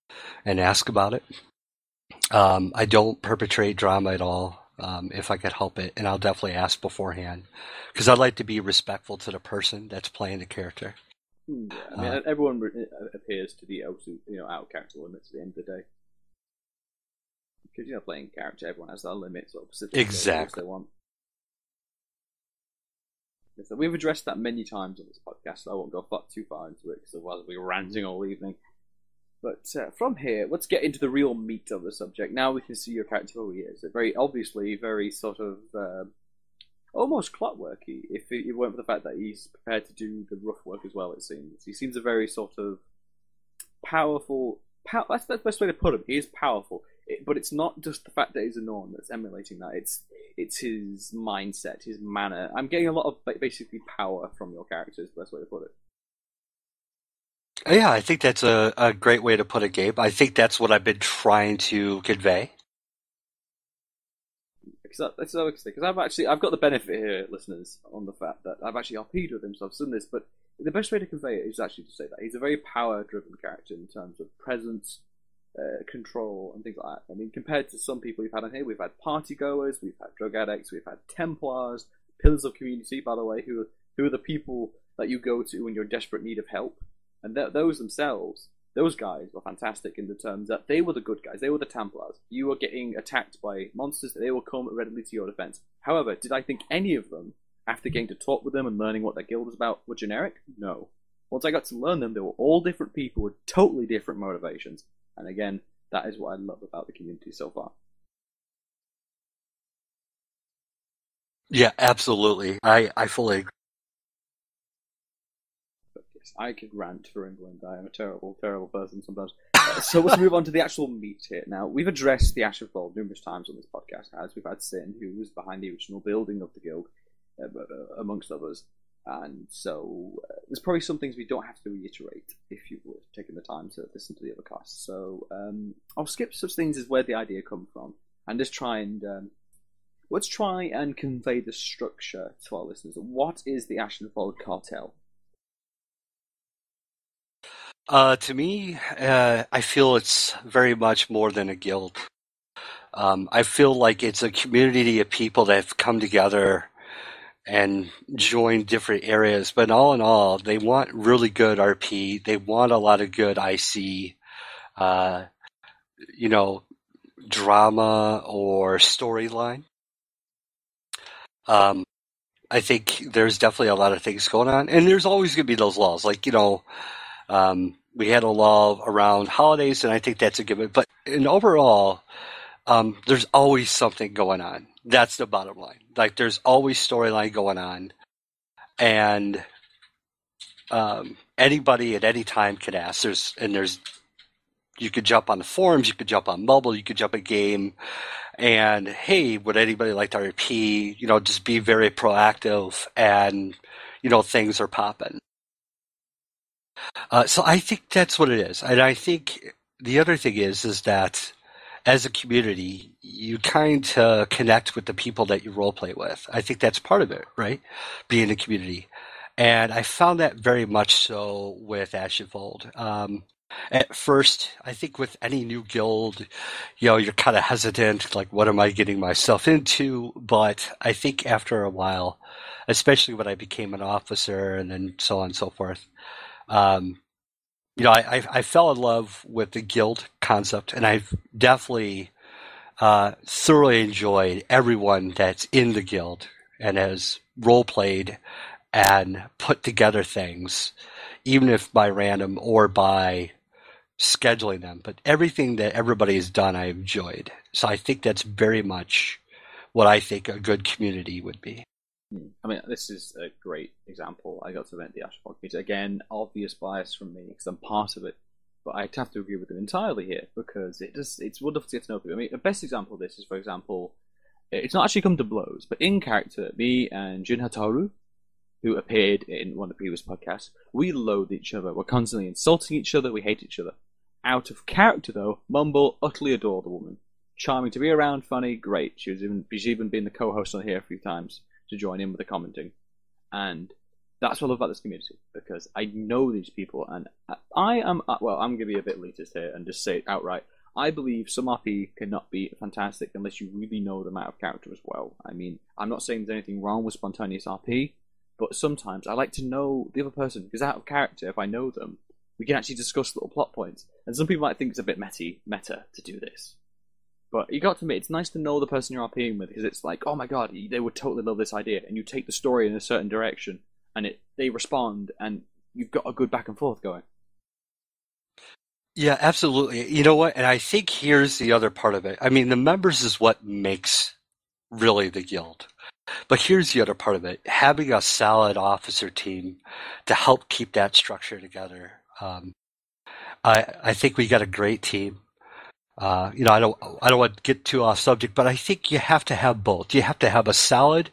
and ask about it. I don't perpetrate drama at all. if I could help it, and I'll definitely ask beforehand because I'd like to be respectful to the person that's playing the character. Yeah, I mean, everyone appears to be out of character limits at the end of the day. Because playing character, everyone has their limits or specific exactly they want. So we've addressed that many times on this podcast, so I won't go too far into it because otherwise we'll be ranting all evening. But from here, let's get into the real meat of the subject. Now we can see your character who he is. Very obviously, very sort of almost clockworky. If it weren't for the fact that he's prepared to do the rough work as well, it seems. He seems a very sort of powerful. That's the best way to put him. He is powerful, but it's not just the fact that he's a Norn that's emulating that. It's his mindset, his manner. I'm getting a lot of basically power from your character. Is the best way to put it. Yeah, I think that's a great way to put it, Gabe. I think that's what I've been trying to convey. Because I've got the benefit here, listeners, on the fact that I've actually RP'd with him, so I've seen this. But the best way to convey it is actually to say that he's a very power-driven character in terms of presence, control, and things like that. I mean, compared to some people we've had on here, we've had partygoers, we've had drug addicts, we've had Templars, pillars of community, by the way, who are the people that you go to when you're in desperate need of help. And those themselves, those guys were fantastic in the terms that they were the good guys. They were the Templars. You were getting attacked by monsters, they will come readily to your defense. However, did I think any of them, after getting to talk with them and learning what their guild was about, were generic? No. Once I got to learn them, they were all different people with totally different motivations. And again, that is what I love about the community so far. Yeah, absolutely. I fully agree. I could rant for England. I am a terrible, terrible person sometimes. So let's move on to the actual meat here. Now, we've addressed the Ashenfold numerous times on this podcast, as we've had Sin, who was behind the original building of the guild, amongst others. And so there's probably some things we don't have to reiterate if you've taken the time to listen to the other casts. So I'll skip such things as where the idea come from, and just let's try and convey the structure to our listeners. What is the Ashenfold Cartel? To me, I feel it's very much more than a guild. I feel like it's a community of people that have come together and joined different areas. But all in all, they want really good RP. They want a lot of good IC, drama or storyline. I think there's definitely a lot of things going on. And there's always going to be those laws. Like, we had a law around holidays, and I think that's a given. But overall, there's always something going on. That's the bottom line. Like, there's always storyline going on, and anybody at any time can ask. You could jump on the forums, you could jump on mobile, you could jump a game, and hey, would anybody like to RP? Just be very proactive, and things are popping. So I think that's what it is. And I think the other thing is that as a community, you kind of connect with the people that you roleplay with. I think that's part of it, right? Being a community. And I found that very much so with Ashenfold. At first, I think with any new guild, you're kind of hesitant, like, what am I getting myself into? But I think after a while, especially when I became an officer and then so on and so forth, I fell in love with the guild concept, and I've definitely thoroughly enjoyed everyone that's in the guild and has role-played and put together things, even if by random or by scheduling them. But everything that everybody has done, I've enjoyed. So I think that's very much what I think a good community would be. I mean, this is a great example. I got to event the Ashenfold community. Again, obvious bias from me because I'm part of it. But I have to agree with him entirely here because it's wonderful to get to know people. I mean, the best example of this is, for example, it's not actually come to blows, but in character, me and Jun Hataru, who appeared in one of the previous podcasts, we loathe each other. We're constantly insulting each other. We hate each other. Out of character, though, Mumble utterly adored the woman. Charming to be around, funny, great. She's even been the co-host on here a few times to join in with the commenting. And that's what I love about this community, because I know these people, and I'm going to be a bit elitist here and just say it outright. I believe some RP cannot be fantastic unless you really know them out of character as well. I mean, I'm not saying there's anything wrong with spontaneous RP, but sometimes I like to know the other person, because out of character, if I know them, we can actually discuss little plot points. And some people might think it's a bit meta to do this. But you got to admit, it's nice to know the person you're RPing with, because it's like, oh my god, they would totally love this idea, and you take the story in a certain direction, and they respond, and you've got a good back and forth going. Yeah, absolutely. You know what? And I think here's the other part of it. I mean, the members is what makes really the guild. But here's the other part of it. Having a solid officer team to help keep that structure together. I think we got a great team. I don't want to get too off subject, but I think you have to have both. You have to have a solid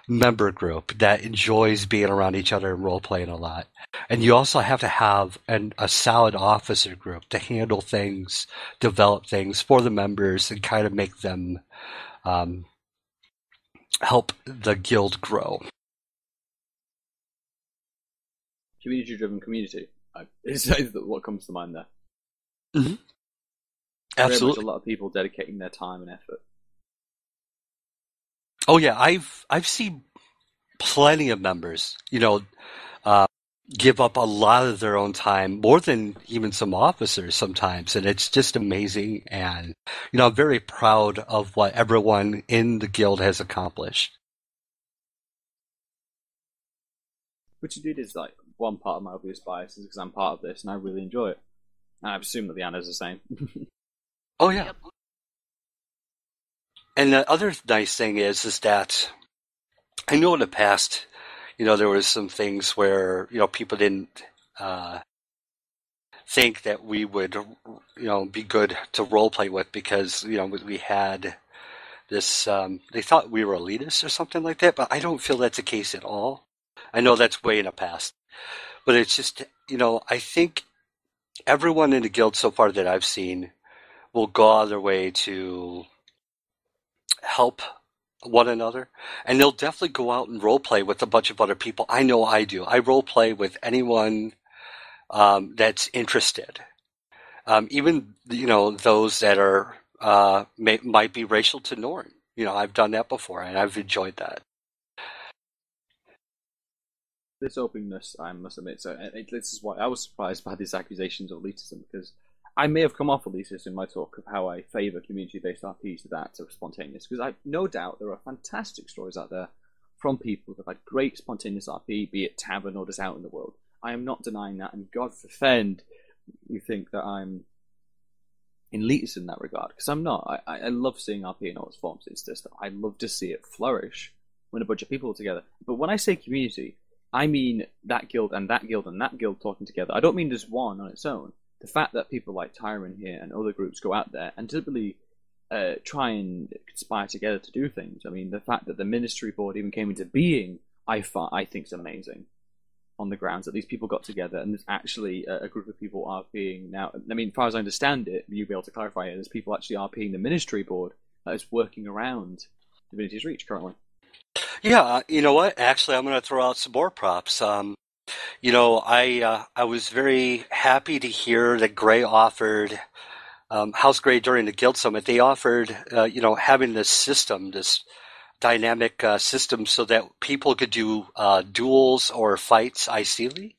member group that enjoys being around each other and role playing a lot. And you also have to have a solid officer group to handle things, develop things for the members, and kind of make them help the guild grow. Community-driven community is what comes to mind there. Mm-hmm. Absolutely, very much a lot of people dedicating their time and effort. Oh yeah, I've seen plenty of members, give up a lot of their own time, more than even some officers sometimes, and it's just amazing. And I'm very proud of what everyone in the guild has accomplished. Which indeed is like one part of my obvious bias, is because I'm part of this and I really enjoy it. And I assume that Ilyanna's the same. Oh yeah. Yep. And the other nice thing is that I know in the past, there was some things where, people didn't think that we would, be good to roleplay with because, we had this, they thought we were elitists or something like that, but I don't feel that's the case at all. I know that's way in the past. But it's just, I think everyone in the guild so far that I've seen will go out of their way to help one another, and they'll definitely go out and role play with a bunch of other people. I know I do. I role play with anyone that's interested, even those that are might be racial to norm. I've done that before, and I've enjoyed that. This openness, I must admit, so this is why I was surprised by these accusations of elitism, because I may have come off elitist in my talk of how I favour community-based RPs to that of spontaneous, because I no doubt there are fantastic stories out there from people who've had great spontaneous RP, be it tavern or just out in the world. I am not denying that, and God forfend you think that I'm elitist in that regard, because I'm not. I love seeing RP in all its forms. It's just I love to see it flourish when a bunch of people are together. But when I say community, I mean that guild and that guild and that guild talking together. I don't mean just one on its own. The fact that people like Tyron here and other groups go out there and typically try and conspire together to do things. I mean, the fact that the ministry board even came into being, I think is amazing. On the grounds that these people got together and there's actually a group of people RPing now. I mean, as far as I understand it, you'll be able to clarify it, there's people actually RPing the ministry board that is working around Divinity's Reach currently. Yeah, you know what? Actually, I'm going to throw out some more props. I was very happy to hear that Gray offered, House Gray during the Guild Summit, they offered, having this system, this dynamic system so that people could do duels or fights ICly.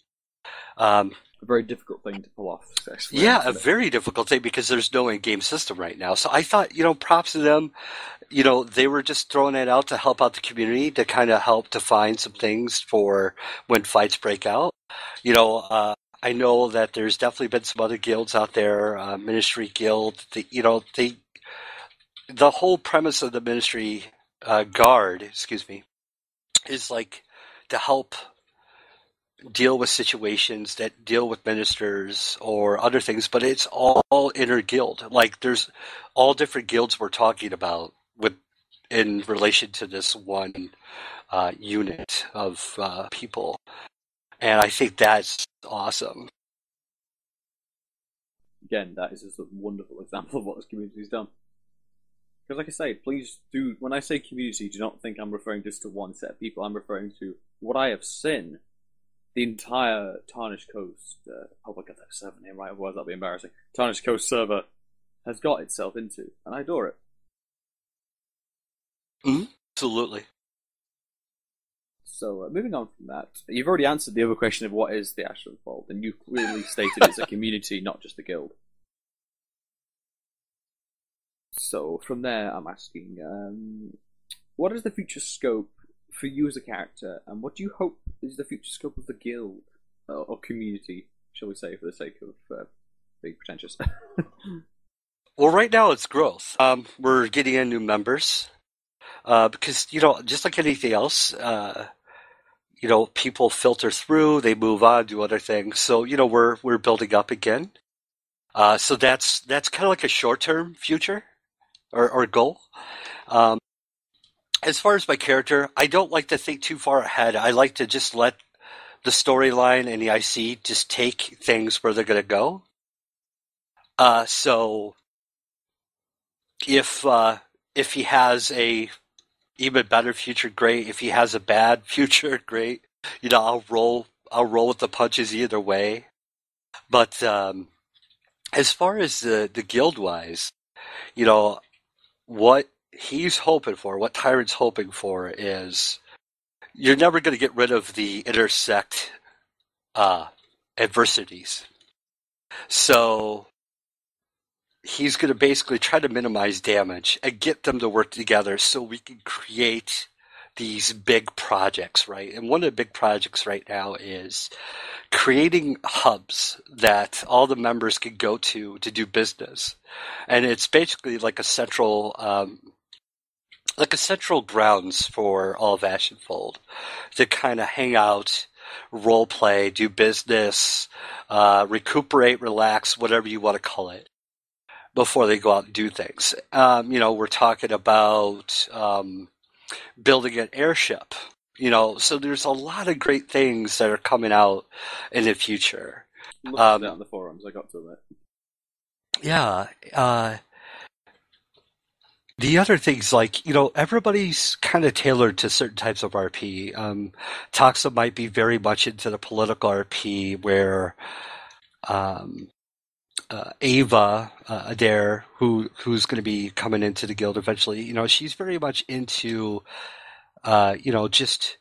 A very difficult thing to pull off. Actually. Yeah, a very difficult thing because there's no in-game system right now. So I thought, props to them. They were just throwing it out to help out the community, to kind of help define some things for when fights break out. I know that there's definitely been some other guilds out there, Ministry Guild. The whole premise of the Ministry Guard, is like to help deal with situations that deal with ministers or other things, but it's all inner guild. Like there's all different guilds we're talking about in relation to this one unit of people. And I think that's awesome. Again, that is just a wonderful example of what this community's done. Because like I say, please do, when I say community, do not think I'm referring just to one set of people. I'm referring to what I have seen. The entire Tarnished Coast, oh my god, that's server name, right? Otherwise that'll be embarrassing. Tarnished Coast server has got itself into, and I adore it. Mm-hmm. Absolutely. So, moving on from that, you've already answered the other question of what is the Ashenfold, and you clearly stated it's a community, not just a guild. So, from there, I'm asking, what is the future scope for you as a character, and what do you hope is the future scope of the guild, or community, shall we say, for the sake of being pretentious? Well, right now it's growth. We're getting in new members because, just like anything else, people filter through, they move on, do other things. So, we're building up again. So that's kind of like a short-term future or goal. As far as my character, I don't like to think too far ahead. I like to just let the storyline and the IC just take things where they're going to go. So if he has a even better future, great. If he has a bad future, great. I'll roll with the punches either way. But as far as the guild wise, what he's hoping for, what Tyrant's hoping for is you're never going to get rid of the intersect adversities. So he's going to basically try to minimize damage and get them to work together so we can create these big projects, right? And one of the big projects right now is creating hubs that all the members can go to do business. And it's basically like a central grounds for all of Ashenfold to kind of hang out, role play, do business, recuperate, relax, whatever you want to call it, before they go out and do things. We're talking about building an airship. So there's a lot of great things that are coming out in the future. I'm looking at that on the forums, I got to admit. Yeah. The other things, like, everybody's kind of tailored to certain types of RP. Toxa might be very much into the political RP, where Ava Adair, who's going to be coming into the guild eventually, she's very much into, just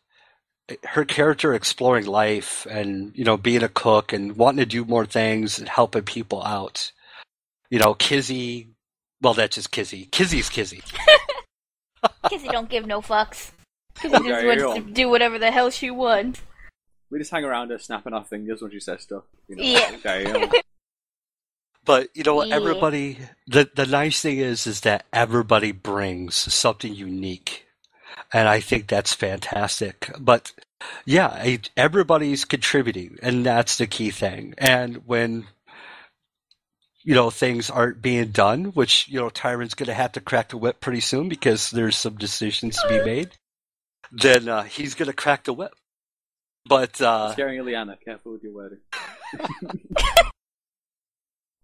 her character exploring life and, being a cook and wanting to do more things and helping people out. Kizzy, well, that's just Kizzy. Kizzy's Kizzy. Kizzy don't give no fucks. Kizzy just wants to do whatever the hell she wants. We just hang around her, snapping our fingers when she says stuff. Yeah. But everybody. The nice thing is that everybody brings something unique, and I think that's fantastic. But yeah, everybody's contributing, and that's the key thing. And when things aren't being done, which Tyrant's going to have to crack the whip pretty soon because there's some decisions to be made, then he's going to crack the whip. But scaring Ilyanna, careful with your wording.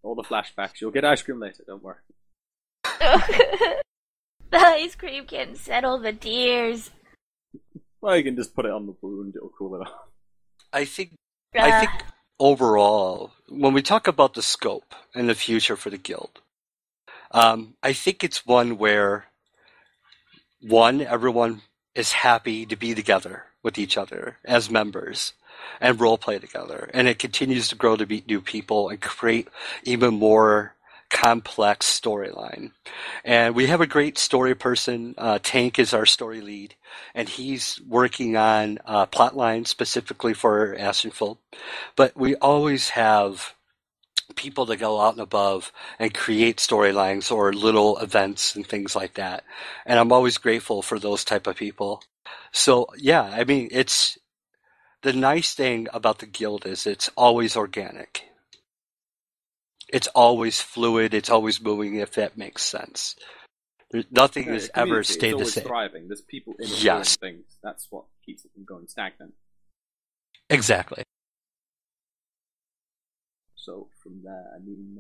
All the flashbacks. You'll get ice cream later, don't worry. The ice cream can settle the tears. Well, you can just put it on the wound, it'll cool it off. I think overall, when we talk about the scope and the future for the guild, I think it's one where, everyone is happy to be together with each other as members and role play together, and it continues to grow to meet new people and create even more complex storyline. And we have a great story person. Tank is our story lead, and he's working on plot lines specifically for Ashenfold. But we always have people that go out and above and create storylines or little events and things like that. And I'm always grateful for those type of people. So yeah, I mean, it's the nice thing about the guild is it's always organic. It's always fluid. It's always moving, if that makes sense. Nothing has ever stayed the same. It's always thriving. There's people innovating things. That's what keeps it from going stagnant. Exactly. So from there, I mean,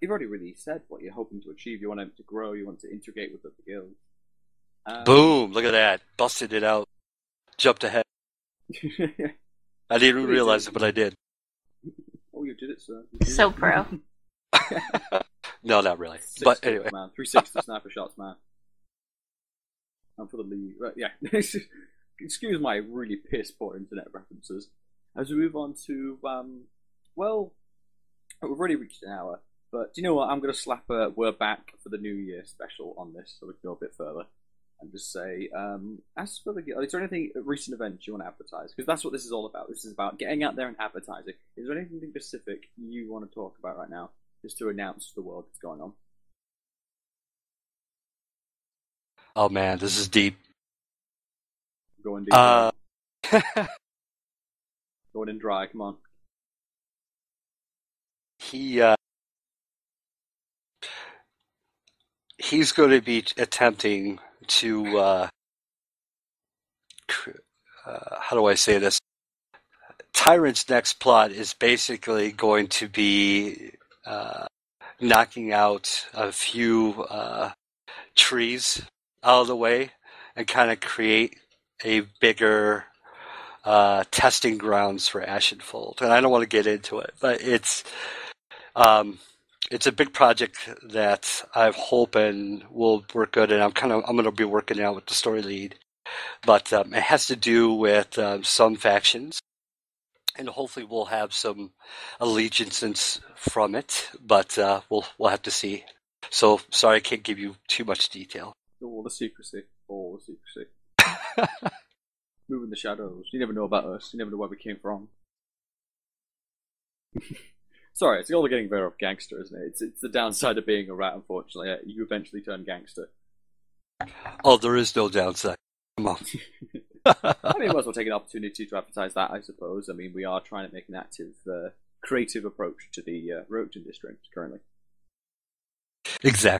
you've already really said what you're hoping to achieve. You want it to grow. You want to integrate with the guild. Boom! Look at that. Busted it out. Jumped ahead. I didn't even realize it, but I did. Oh, you did it, sir. So pro. No, not really. Six But kills, anyway. man. 360 sniper shots, man. I'm for the lead. Right, yeah. Excuse my really piss poor internet references. As we move on to, well, we've already reached an hour, but do you know what? I'm going to slap a "We're Back for the New Year" special on this so we can go a bit further and just say, as for the, is there anything, recent events you want to advertise? Because that's what this is all about. This is about getting out there and advertising. Is there anything specific you want to talk about right now, just to announce to the world what's going on? Oh man, this is deep. Going deep. Going in dry, come on. He's going to be attempting to how do I say this? Tyrant's next plot is basically going to be knocking out a few trees out of the way and kind of create a bigger testing grounds for Ashenfold. And I don't want to get into it, but it's a big project that I'm hoping will work good, and I'm going to be working out with the story lead. But it has to do with some factions, and hopefully we'll have some allegiances from it. But we'll have to see. So sorry, I can't give you too much detail. All the secrecy. Moving the shadows. You never know about us. You never know where we came from. Sorry, it's all getting very off gangster, isn't it? It's the downside of being a rat, unfortunately. You eventually turn gangster. Oh, there is no downside. Come on. I mean, might as well take an opportunity to advertise that, I suppose. I mean, we are trying to make an active, creative approach to the Roach district currently. Exactly.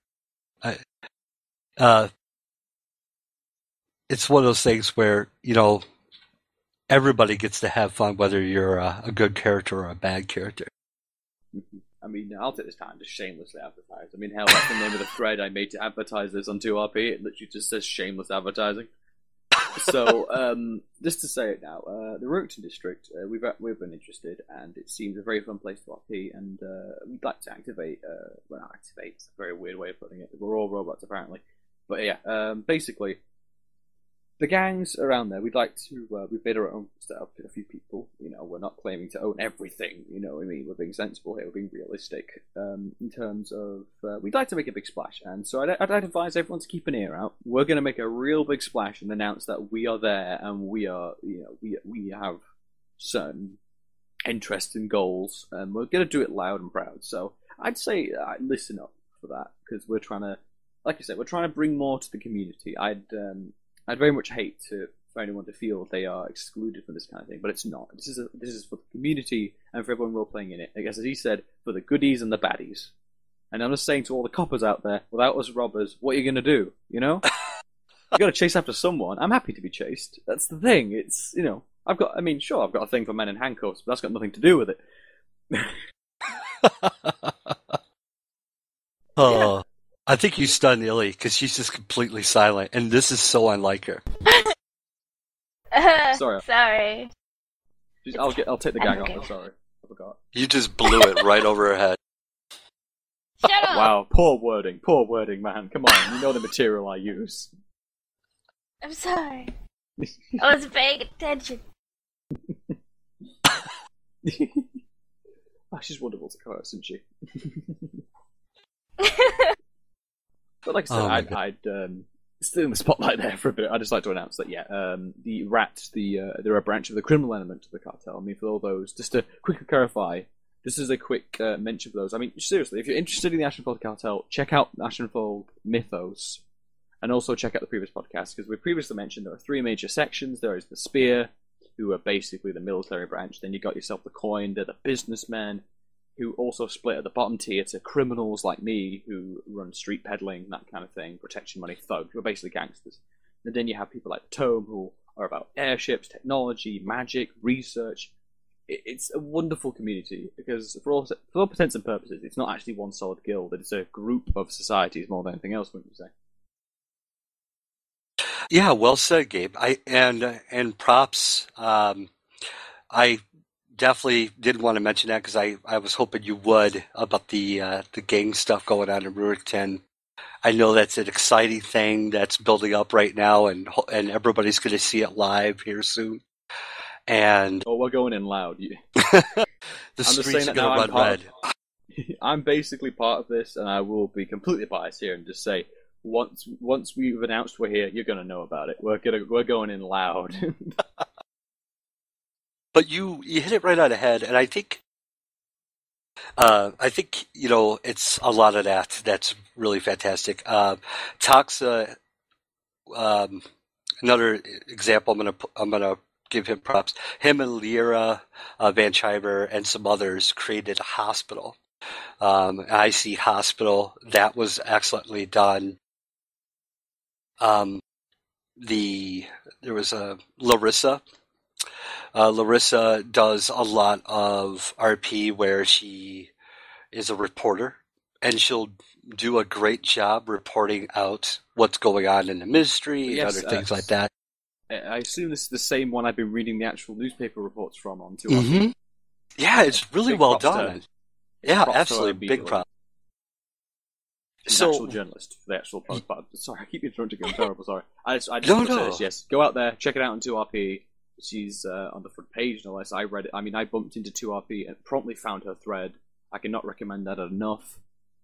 It's one of those things where, everybody gets to have fun, whether you're a good character or a bad character. I mean, I'll take this time to shamelessly advertise. I mean, hell, that's the name of the thread I made to advertise this on 2RP. It literally just says shameless advertising. So, just to say it now, the Roachton District, we've been interested, and it seems a very fun place to RP, and we'd like to activate, it's a very weird way of putting it. We're all robots, apparently. But yeah, basically, the gangs around there, we'd like to, we've made our own setup with a few people. We're not claiming to own everything, what I mean? We're being sensible here, we're being realistic, in terms of, we'd like to make a big splash, and so I'd advise everyone to keep an ear out. We're going to make a real big splash and announce that we are there, and we are, we have certain interests and goals, and we're going to do it loud and proud, so I'd say, listen up for that, because we're trying to, like I said, we're trying to bring more to the community. I'd very much hate for anyone to feel they are excluded from this kind of thing, but it's not. This is for the community and for everyone role playing in it. I guess, as he said, for the goodies and the baddies. And I'm just saying to all the coppers out there, without us robbers, what are you going to do? You got to chase after someone. I'm happy to be chased. That's the thing. It's I've got a thing for men in handcuffs, but that's got nothing to do with it. Oh. Yeah. I think you stunned Illy, because she's just completely silent, and this is so unlike her. Sorry. I'll take the gag off. Sorry, I forgot. You just blew it right over her head. Shut up! Wow, poor wording, man. Come on, you know the material I use. I'm sorry. I was paying attention. She's wonderful to curse, isn't she? But like I said, I'd still in the spotlight there for a bit. I'd just like to announce that, the rats, they're a branch of the criminal element of the cartel. I mean, for all those, just to quickly clarify, this is a quick mention for those. I mean, seriously, if you're interested in the Ashenfold Cartel, check out Ashenfold Mythos, and also check out the previous podcast, because we previously mentioned there are 3 major sections. There is the Spear, who are basically the military branch. Then you got yourself the Coin, they're the businessmen, who also split at the bottom tier to criminals like me, who run street peddling, that kind of thing, protection money, thugs, who are basically gangsters. And then you have people like the Tome, who are about airships, technology, magic, research. It's a wonderful community, because for all intents and purposes, it's not actually one solid guild, it's a group of societies more than anything else, wouldn't you say? Yeah, well said, Gabe. And props. I definitely did want to mention that because I was hoping you would about the gang stuff going on in Rurickton. I know that's an exciting thing that's building up right now, and everybody's going to see it live here soon. And we're going in loud. the streets are going to run red. I'm basically part of this, and I will be completely biased here and just say, once we've announced we're here, you're going to know about it. We're going in loud. But you hit it right on the head, and I think it's a lot of that that's really fantastic. Toxa, another example. I'm gonna give him props. Him and Lyra Van Chiver and some others created a hospital. IC Hospital that was excellently done. There was a Larissa. Larissa does a lot of RP where she is a reporter, and she'll do a great job reporting out what's going on in the ministry and other things like that. I assume this is the same one I've been reading the actual newspaper reports from on too. Mm-hmm. Yeah, it's really well done. Yeah, absolutely. Big props. So, actual journalist for the actual podcast. Sorry, I keep interrupting you. I'm terrible. Sorry. I just want to say this. Yes, go out there, check it out on 2RP. She's on the front page, no less. I read it. I mean, I bumped into 2RP and promptly found her thread. I cannot recommend that enough.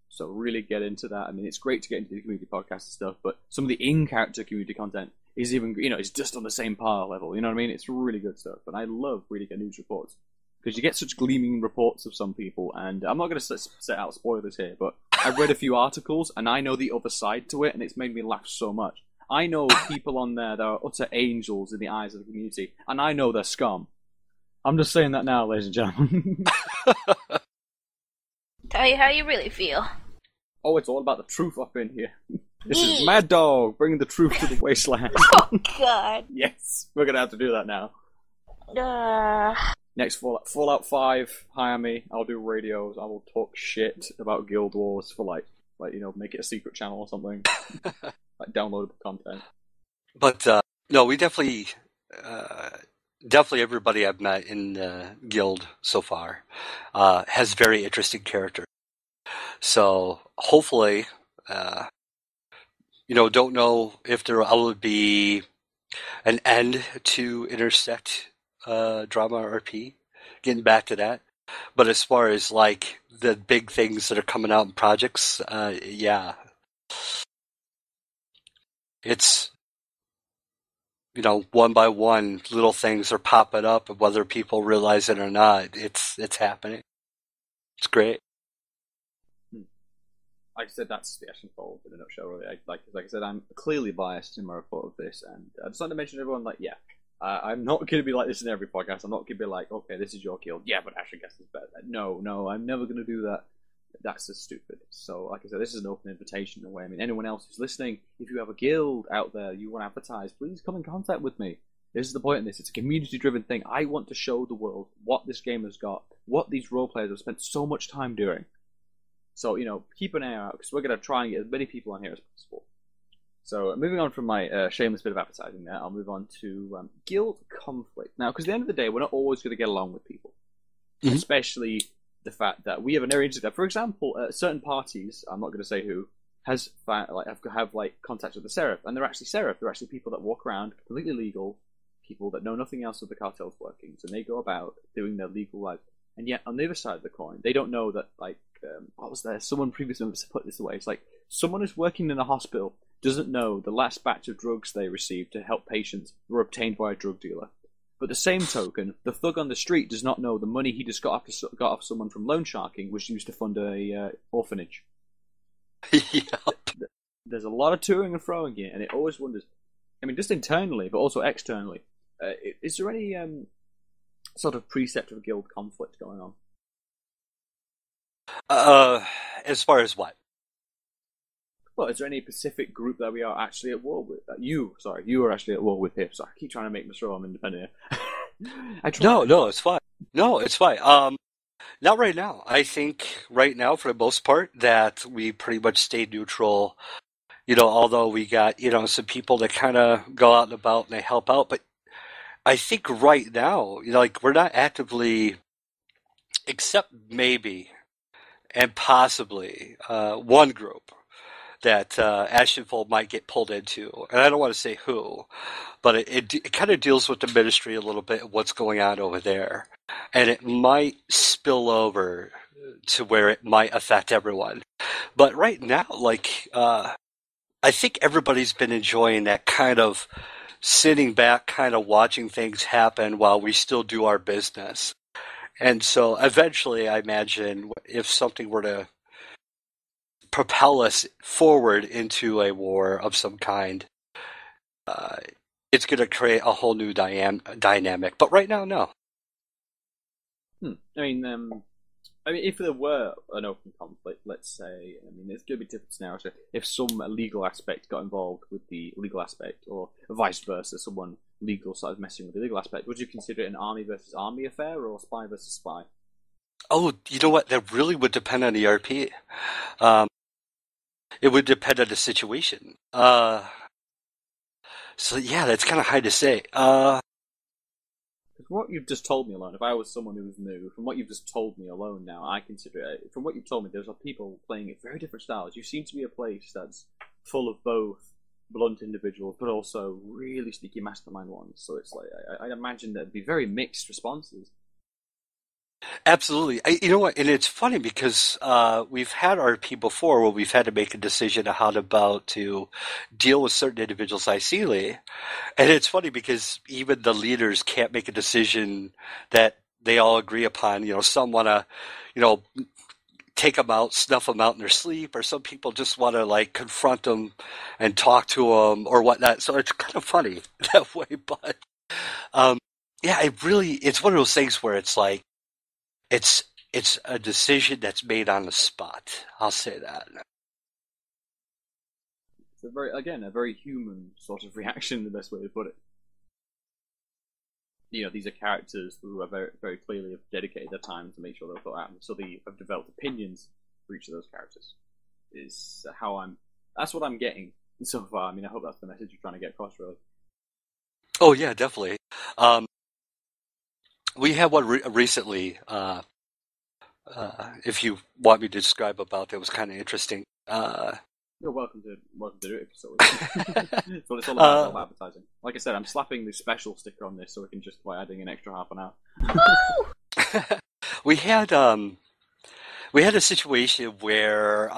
So really get into that. I mean, it's great to get into the community podcast and stuff, but some of the in-character community content is even, it's just on the same par level. You know what I mean? It's really good stuff. And I love reading news reports because you get such gleaming reports of some people. And I'm not going to set out spoilers here, but I've read a few articles and I know the other side to it, and it's made me laugh so much. I know people on there that are utter angels in the eyes of the community, and I know they're scum. I'm just saying that now, ladies and gentlemen. Tell you how you really feel. Oh, it's all about the truth up in here. This is Mad Dog, bringing the truth to the wasteland. Oh, God. Yes, we're going to have to do that now. Next Fallout 5, hire me. I'll do radios. I will talk shit about Guild Wars for make it a secret channel or something. Like downloadable content. But no, we definitely everybody I've met in the guild so far has very interesting characters. So hopefully, don't know if there will be an end to Intersect drama RP. Getting back to that, but as far as like the big things that are coming out in projects, yeah. It's, one by one, little things are popping up, and whether people realize it or not, it's happening. It's great. Like I said, that's the Ashenfold in a nutshell, really. Like I said, I'm clearly biased in my report of this, and I just want to mention to everyone, I'm not going to be like this in every podcast. I'm not going to be like, okay, this is your guild. Yeah, but AshenCast is better. No, I'm never going to do that. That's just stupid. So, like I said, this is an open invitation in a way. I mean, anyone else who's listening, if you have a guild out there you want to advertise, please come in contact with me. This is the point in this. It's a community-driven thing. I want to show the world what this game has got, what these role players have spent so much time doing. So, keep an eye out, because we're going to try and get as many people on here as possible. So, moving on from my shameless bit of advertising there, I'll move on to guild conflict. Now, because at the end of the day, we're not always going to get along with people. Mm-hmm. Especially the fact that we have an area into that. For example, certain parties, I'm not going to say who, have contact with the Seraph, and they're actually Seraph. They're actually people that walk around completely legal, people that know nothing else of the cartel's workings, and they go about doing their legal life. And yet, on the other side of the coin, they don't know that, what was there? Someone previously put this away. It's like, someone who's working in a hospital doesn't know the last batch of drugs they received to help patients were obtained by a drug dealer. But the same token, the thug on the street does not know the money he just got off someone from loan sharking was used to fund a orphanage. Yep. There's a lot of toing and froing here, and it always wonders. I mean, just internally, but also externally. Is there any sort of precept of guild conflict going on? As far as what? Well, is there any specific group that we are actually at war with? You are actually at war with here. Sorry, I keep trying to make me sure I'm independent here. No, it's fine. No, it's fine. Not right now. I think right now, for the most part, that we pretty much stayed neutral. Although we got, some people that kind of go out and about and they help out. But I think right now, we're not actively except maybe and possibly one group that Ashenfold might get pulled into. And I don't want to say who, but it kind of deals with the ministry a little bit, what's going on over there. And it might spill over to where it might affect everyone. But right now, like, I think everybody's been enjoying that kind of sitting back, kind of watching things happen while we still do our business. And so eventually, I imagine, if something were to propel us forward into a war of some kind, it's going to create a whole new dynamic. But right now, no. I mean, if there were an open conflict, let's say, there's going to be different scenarios. If some legal aspect got involved with the legal aspect, or vice versa, someone legal started messing with the legal aspect, would you consider it an army versus army affair, or spy versus spy? Oh, you know what? That really would depend on the RP. It would depend on the situation. So yeah, that's kind of hard to say. From what you've just told me alone, if I was someone who was new, from what you've just told me alone now, I consider it, from what you've told me, there's people playing it very different styles. You seem to be a place that's full of both blunt individuals, but also really sneaky mastermind ones. So it's like, I imagine there'd be very mixed responses. Absolutely. You know what? And it's funny because we've had RP before where we've had to make a decision on how to deal with certain individuals ICly. And it's funny because even the leaders can't make a decision that they all agree upon. You know, some want to, take them out, snuff them out in their sleep, or some people just want to like confront them and talk to them or whatnot. So it's kind of funny that way. But yeah, it's one of those things where it's like, it's a decision that's made on the spot. I'll say that. It's a very human sort of reaction, the best way to put it. These are characters who are very, very clearly have dedicated their time to make sure they're thought out, so they have developed opinions for each of those characters. That's what I'm getting so far. I hope that's the message you're trying to get across, really. Oh yeah, definitely. We had one recently, if you want me to describe about that, was kind of interesting. You're welcome to do it. So that's what it's all about, advertising. Like I said, I'm slapping the special sticker on this so we can justify adding an extra half an hour. We had a situation where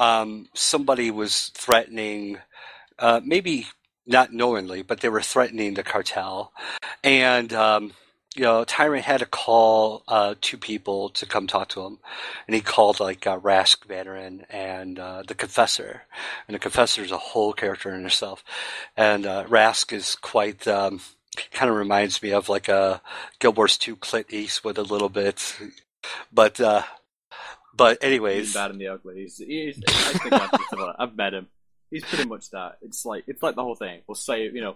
somebody was threatening, maybe not knowingly, but they were threatening the cartel, and Tyrant had to call two people to come talk to him, and he called Rask Veteran and the Confessor, and the Confessor is a whole character in herself, and Rask is quite kind of reminds me of like a Guild Wars 2 Clint Eastwood a little bit, but anyways, he's bad and the ugly. I think I've met him. He's pretty much that. It's like the whole thing. We'll save the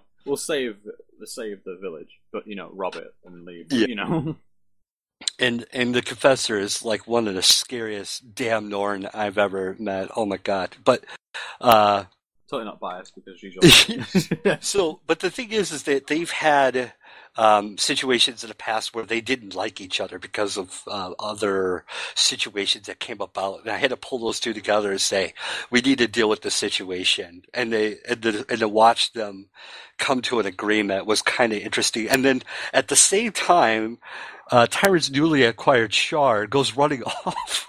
village, but rob it and leave. Yeah. And the Confessor is like one of the scariest damn Norn I've ever met. Oh my god! But totally not biased because usually. But the thing is that they've had situations in the past where they didn't like each other because of other situations that came about, and I had to pull those two together and say we need to deal with the situation, and to watch them come to an agreement was kind of interesting. And then at the same time, Tyrant's newly acquired Char goes running off.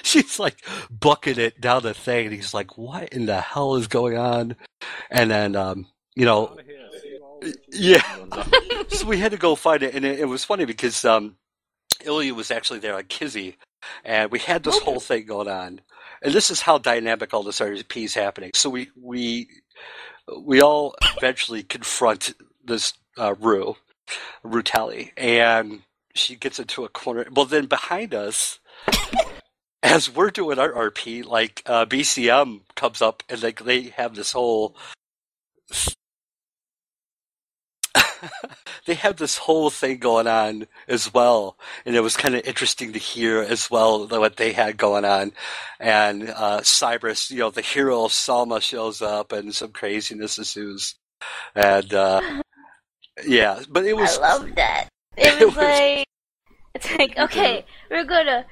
She's like bucking it down the thing, and he's like, "What in the hell is going on?" And then yeah. So we had to go find it, and it was funny because Ilya was actually there on Kizzy, and we had this whole thing going on. And this is how dynamic all this RP is happening. So we all eventually confront this Rutali, and she gets into a corner. Well, then behind us, as we're doing our RP, BCM comes up, and they have this whole they have this whole thing going on as well, and it was kind of interesting to hear as well what they had going on. And Cybris, the hero of Salma, shows up, and some craziness ensues. And yeah, but it was. I love that. It was like It's like, okay, we're gonna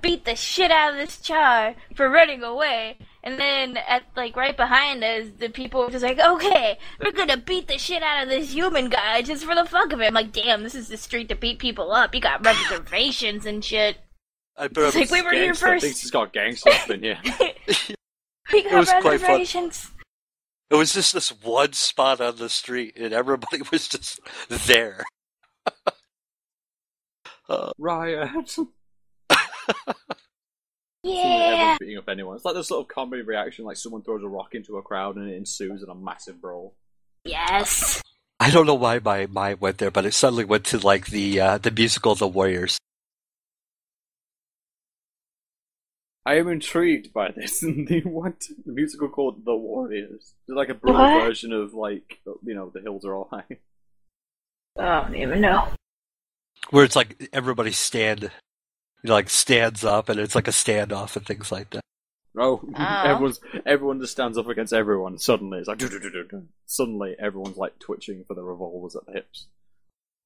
beat the shit out of this char for running away, and then right behind us, the people were just like, okay, we're gonna beat the shit out of this human guy just for the fuck of it. I'm like, damn, this is the street to beat people up. You got reservations and shit. It's like we were here first. I think it's got gangster up in here. We got reservations. It was just this one spot on the street, and everybody was just there. Riot. Yeah. Everyone's beating up anyone. It's like this sort of comedy reaction, like someone throws a rock into a crowd and it ensues in a massive brawl. Yes. I don't know why my mind went there, but it suddenly went to like the musical The Warriors. I am intrigued by this. They want the musical called The Warriors. It's like a brutal version of like The Hills Are All High. I don't even know. Where it's like everybody stands up, and it's like a standoff and things like that. Oh. Everyone just stands up against everyone. Suddenly, it's like suddenly everyone's like twitching for the revolvers at the hips.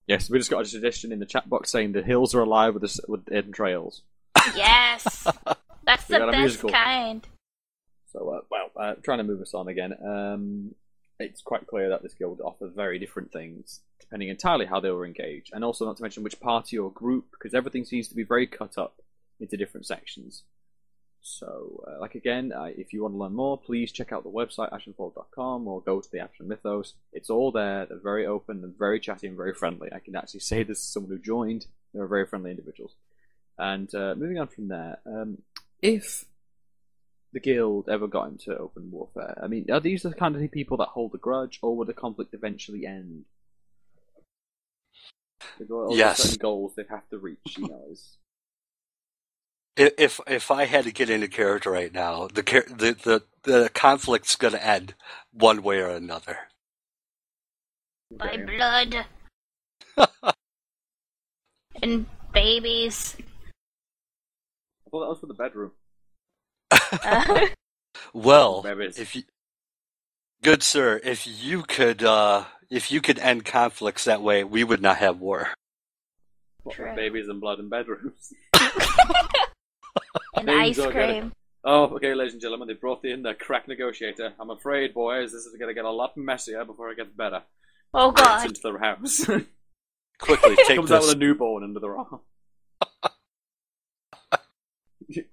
Yes, we just got a suggestion in the chat box saying the hills are alive with hidden trails. Yes, that's the best musical kind. So, trying to move us on again. It's quite clear that this guild offers very different things, depending entirely how they were engaged, and also not to mention which party or group, because everything seems to be very cut up into different sections. So, if you want to learn more, please check out the website, ashenfold.com, or go to the Ashen Mythos. It's all there. They're very open and very chatty and very friendly. I can actually say this as someone who joined. They're very friendly individuals. And moving on from there, if the guild ever got into open warfare, I mean, are these the kind of people that hold a grudge, or will the conflict eventually end? Yes. Certain goals they have to reach, If I had to get into character right now, the conflict's going to end one way or another. By blood. And babies. I thought that was for the bedroom. Well, babies. Good sir, if you could end conflicts that way, we would not have war. Babies and blood in bedrooms. And ice cream. Oh, okay, ladies and gentlemen, they brought in the crack negotiator. I'm afraid, boys, this is going to get a lot messier before it gets better. Oh, God. Into the house. Quickly, take comes this. Out with a newborn under the arm.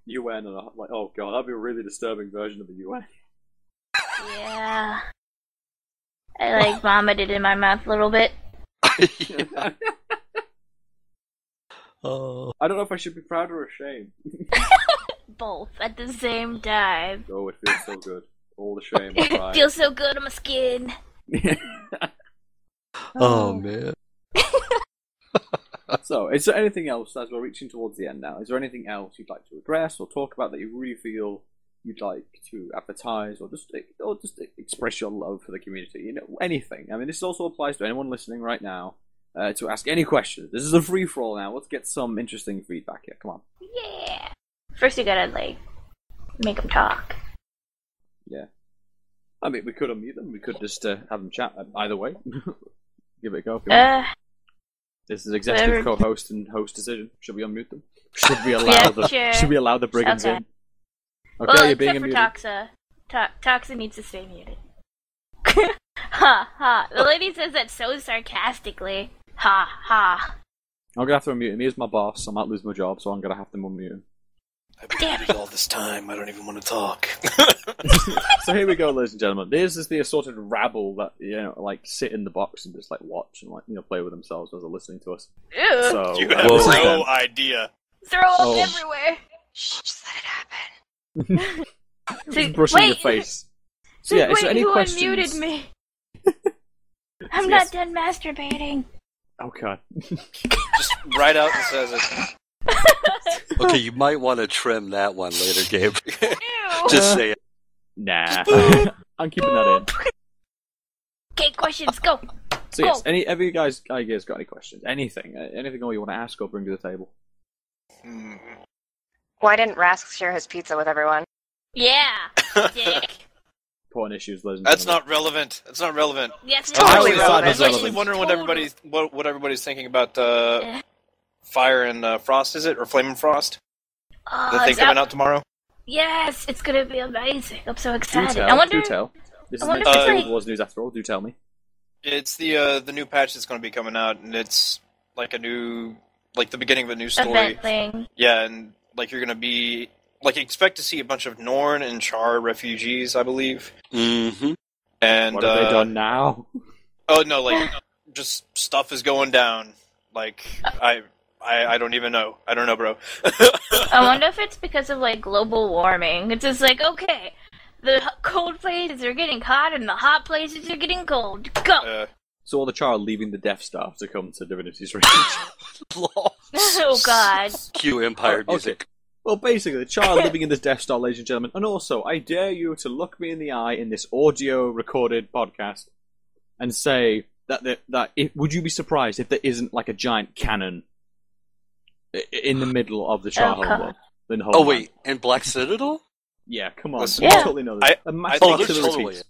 UN and like, oh god, that'd be a really disturbing version of the UN. Yeah. I vomited in my mouth a little bit. Oh. I don't know if I should be proud or ashamed. Both at the same time. Oh, it feels so good. All the shame. It feels so good on my skin. Oh man. So, is there anything else, as we're reaching towards the end now, is there anything else you'd like to address or talk about that you really feel you'd like to advertise or just express your love for the community? Anything. I mean, this also applies to anyone listening right now to ask any questions. This is a free-for-all now. Let's get some interesting feedback here. Come on. Yeah. First you gotta, make them talk. Yeah. I mean, we could unmute them. We could just have them chat. Either way. Give it a go. This is executive co-host and host decision. Should we unmute them? Should we allow Should we allow the brigands in? Okay, well, you're being except unmuted. for Toxa. Toxa needs to stay muted. Ha ha. The lady says that so sarcastically. Ha ha. I'm gonna have to unmute him. He is my boss. I might lose my job, so I'm gonna have to unmute him. I've been muted all this time. I don't even want to talk. So here we go, ladies and gentlemen. This is the assorted rabble that sit in the box and just watch and play with themselves as they're listening to us. Ew. So You have no idea. Throw up everywhere. Shh, just let it happen. Just brushing your face. So yeah, is there any who questions? Unmuted me? I'm not done masturbating. Oh god. Just write out and says it. Okay, you might want to trim that one later, Gabe. Ew. Just say it. Nah. I'm keeping that in. Okay, questions, go. So yes, have you guys got any questions? Anything all you want to ask or bring to the table? Why didn't Rask share his pizza with everyone? Yeah, dick. Important issues, ladies and That's gentlemen. not relevant. That's not relevant. Yes, Totally I was relevant. actually wondering what everybody's thinking about Fire and Frost, is it? Or Flame and Frost? Oh, The thing coming out tomorrow? Yes, it's gonna be amazing. I'm so Do excited. tell. I wonder. Do tell. This is I wonder meant to if be it's Guild Wars news after all. Do tell me. It's the new patch that's going to be coming out, and it's like the beginning of a new story. Event thing. Yeah, and like you're going to be expect to see a bunch of Norn and Char refugees, I believe. Mm-hmm. And What have they done now? Oh no, just stuff is going down. I don't even know. I don't know, bro. I wonder if it's because of global warming. It's just okay, the cold places are getting hot and the hot places are getting cold. Go. So all the Char are leaving the Death Star to come to Divinity's Reach. Oh God. Cue Empire music. Okay. Well, basically, the Char living in this Death Star, ladies and gentlemen. And also, I dare you to look me in the eye in this audio-recorded podcast and say would you be surprised if there isn't a giant cannon in the middle of the Char homeworld? Oh wait, and Black Citadel? Yeah, come on. Listen, You Yeah. totally know this. A massive think artillery totally. piece.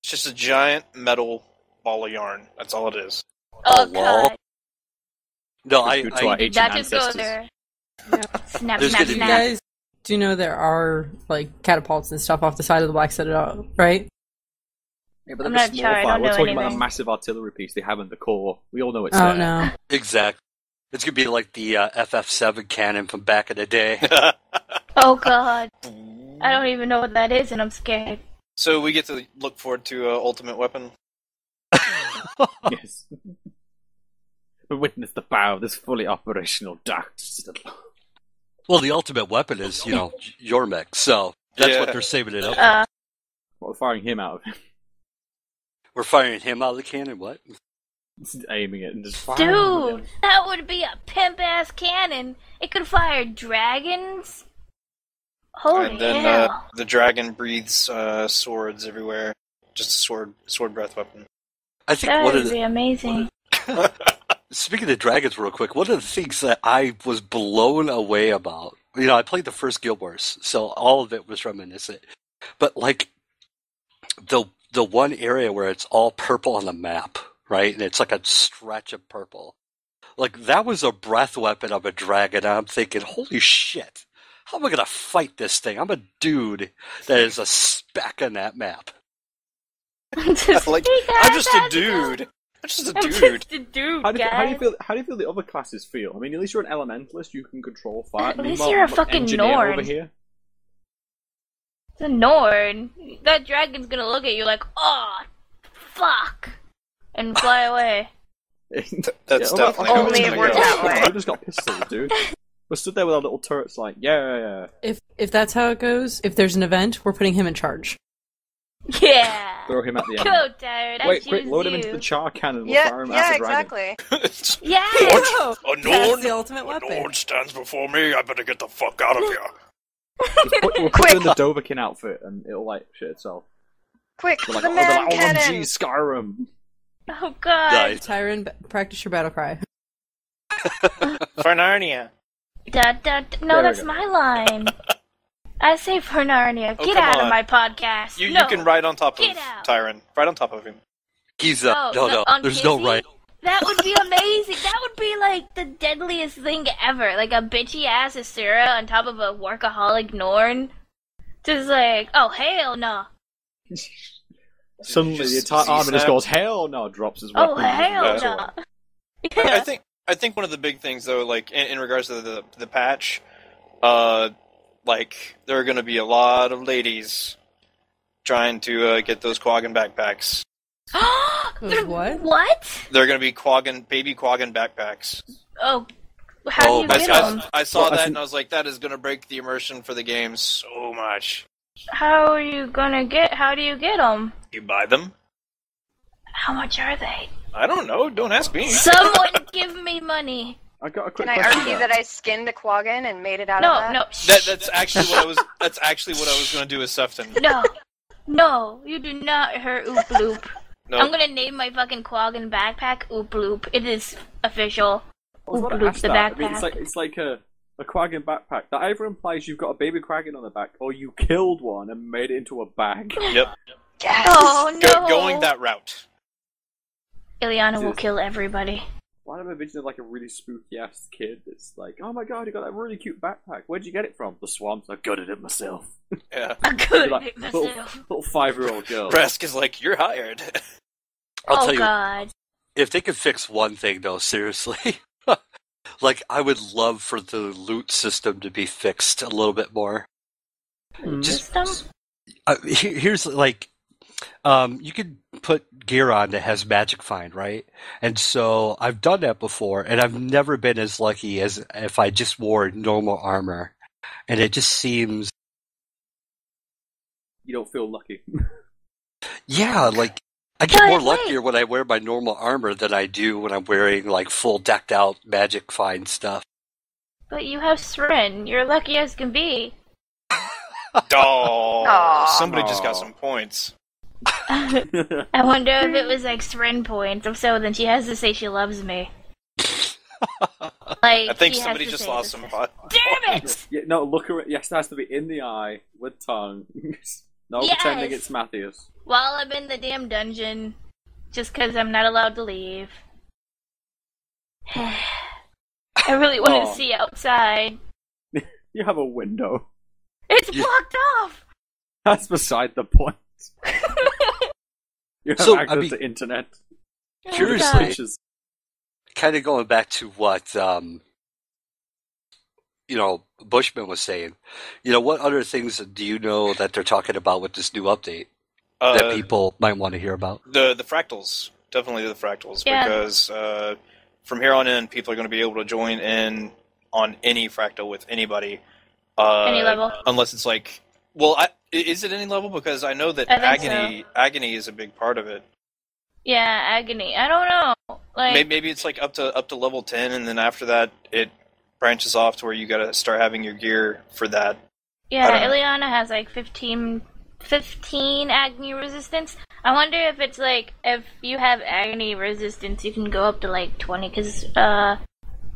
It's just a giant metal ball of yarn. That's all it is. Oh lol. God. No, Due to our ancient That just go ancestors. there. Snap, There's snap, gonna be- You snap. guys do know there are catapults and stuff off the side of the Black Citadel, right? Yeah, but I'm they're not small sure, I fire. don't We're know talking about a anything. massive artillery piece they have in the core. We all know it's Oh there. no. Exactly. It's gonna be like the FF7 cannon from back in the day. Oh God. I don't even know what that is, and I'm scared. So we get to look forward to Ultimate Weapon. Yes. Witness the power of this fully operational dark system. Well, the ultimate weapon is, your mech, so that's Yeah. what they're saving it up for. What, we're firing him out of him. We're firing him out of the cannon, what? Just aiming it and just firing him. Dude, that would be a pimp-ass cannon. It could fire dragons. Holy And then hell. the dragon breathes swords everywhere. Just a sword breath weapon. I think That one of would the... be amazing. Speaking of dragons real quick, one of the things that I was blown away about, I played the first Guild Wars, so all of it was reminiscent. But the one area where it's all purple on the map, right? And it's like a stretch of purple. That was a breath weapon of a dragon. I'm thinking, holy shit, how am I going to fight this thing? I'm a dude that is a speck on that map. I'm just a dude. I'm just a I'm dude. just a dude, How do you guys. feel? How do you feel the other classes feel? I mean, at least you're an elementalist. You can control fire. At least Meanwhile, you're a I'm an fucking engineer Norn. over here. It's a Norn. That dragon's gonna look at you like, oh, fuck, and fly away. That's Yeah, definitely well, how it's Only gonna it worked go. that way. We just got pistols, dude. We're stood there with our little turrets, yeah. If that's how it goes, if there's an event, we're putting him in charge. Yeah. Throw him at the end. Go, Tired. I Wait, choose quick, load you. him into the char cannon. We'll fire him Yeah, as a dragon. exactly. Yeah. Oh, A that's Norn? the ultimate weapon. Norn stands before me. I better get the fuck out of here. We'll put you in the Dovahkiin outfit, and it'll shit itself. Quick, We're the like, man OMG, cannon! Skyrim. Oh God. Nice. Tyron, practice your battle cry. For Narnia. No, There we that's go. my line. I say for Narnia. Oh, Get come out on. of my podcast. You no. can ride on top of Get out. Tyron. Right on top of him. He's No, on there's no Kizzy? right. That would be amazing. That would be the deadliest thing ever. Like a bitchy ass Asura on top of a workaholic Norn. Just oh hell no. Suddenly, the Just entire army just Z-snap. goes, hell no, drops his Oh weapon. hell Yeah. no. I think one of the big things though, in regards to the patch, there are going to be a lot of ladies trying to get those Quaggan backpacks. What? What? They're going to be baby Quaggan backpacks. Oh, how do you my get God. them? I saw Well, I that think- and I was like, that is going to break the immersion for the game so much. How are you gonna get? How do you get them? You buy them? How much are they? I don't know. Don't ask me. Someone give me money. I got a quick Can I question. argue there. that I skinned a Quaggan and made it out of No, that? no, That's actually what I was. That's actually what I was going to do with Sefton. no, you do not hurt Oop Loop. No, I'm gonna name my fucking Quaggan backpack Oop Loop. It is official. I was about to Oop Loop ask the that. I mean, backpack. it's like a Quaggan backpack. That either implies you've got a baby Quaggan on the back, or you killed one and made it into a bag. Yep. Yes! Oh no! Going that route. Ilyanna will kill everybody. Why am I envisioning like a really spooky ass kid that's like, oh my god, you got that really cute backpack. Where'd you get it from? The swamps. I gutted it myself. Yeah. I could Like, little 5-year-old girl. Rask is like, you're hired. I'll tell you, God. if they could fix one thing, though, seriously, like I would love for the loot system to be fixed a little bit more. System? Here's like, you could put gear on that has magic find, right? And so I've done that before, and I've never been as lucky as if I just wore normal armor. And it just seems, You don't feel lucky. yeah, like I get But more wait. luckier when I wear my normal armor than I do when I'm wearing like full decked out magic find stuff. But you have Sren. You're lucky as can be. Oh, Aw. somebody just got some points. I wonder if it was like Sren points. If so, then she has to say she loves me. Like, I think she has somebody to just say lost this. some pot. Damn it! Yeah, no, look at it. Yes, it has to be in the eye with tongue. No Yes. pretending it's Matthias. While I'm in the damn dungeon, just because I'm not allowed to leave. I really want Oh. to see outside. You have a window. It's blocked off! That's beside the point. You have So, I access mean- to internet. Curiously, God. Pictures. kind of going back to what Bushman was saying. What other things do you know that they're talking about with this new update that people might want to hear about? The fractals, definitely the fractals, Yeah. because from here on in, people are going to be able to join in on any fractal with anybody. Any level. Unless it's like, is it any level? Because I know that I think agony is a big part of it. Yeah, agony. I don't know. Like, Maybe it's like up to level 10, and then after that, it branches off to where you got to start having your gear for that. I yeah, don't know. Ilyanna has like 15 agony resistance. I wonder if it's like, if you have agony resistance, you can go up to like 20, because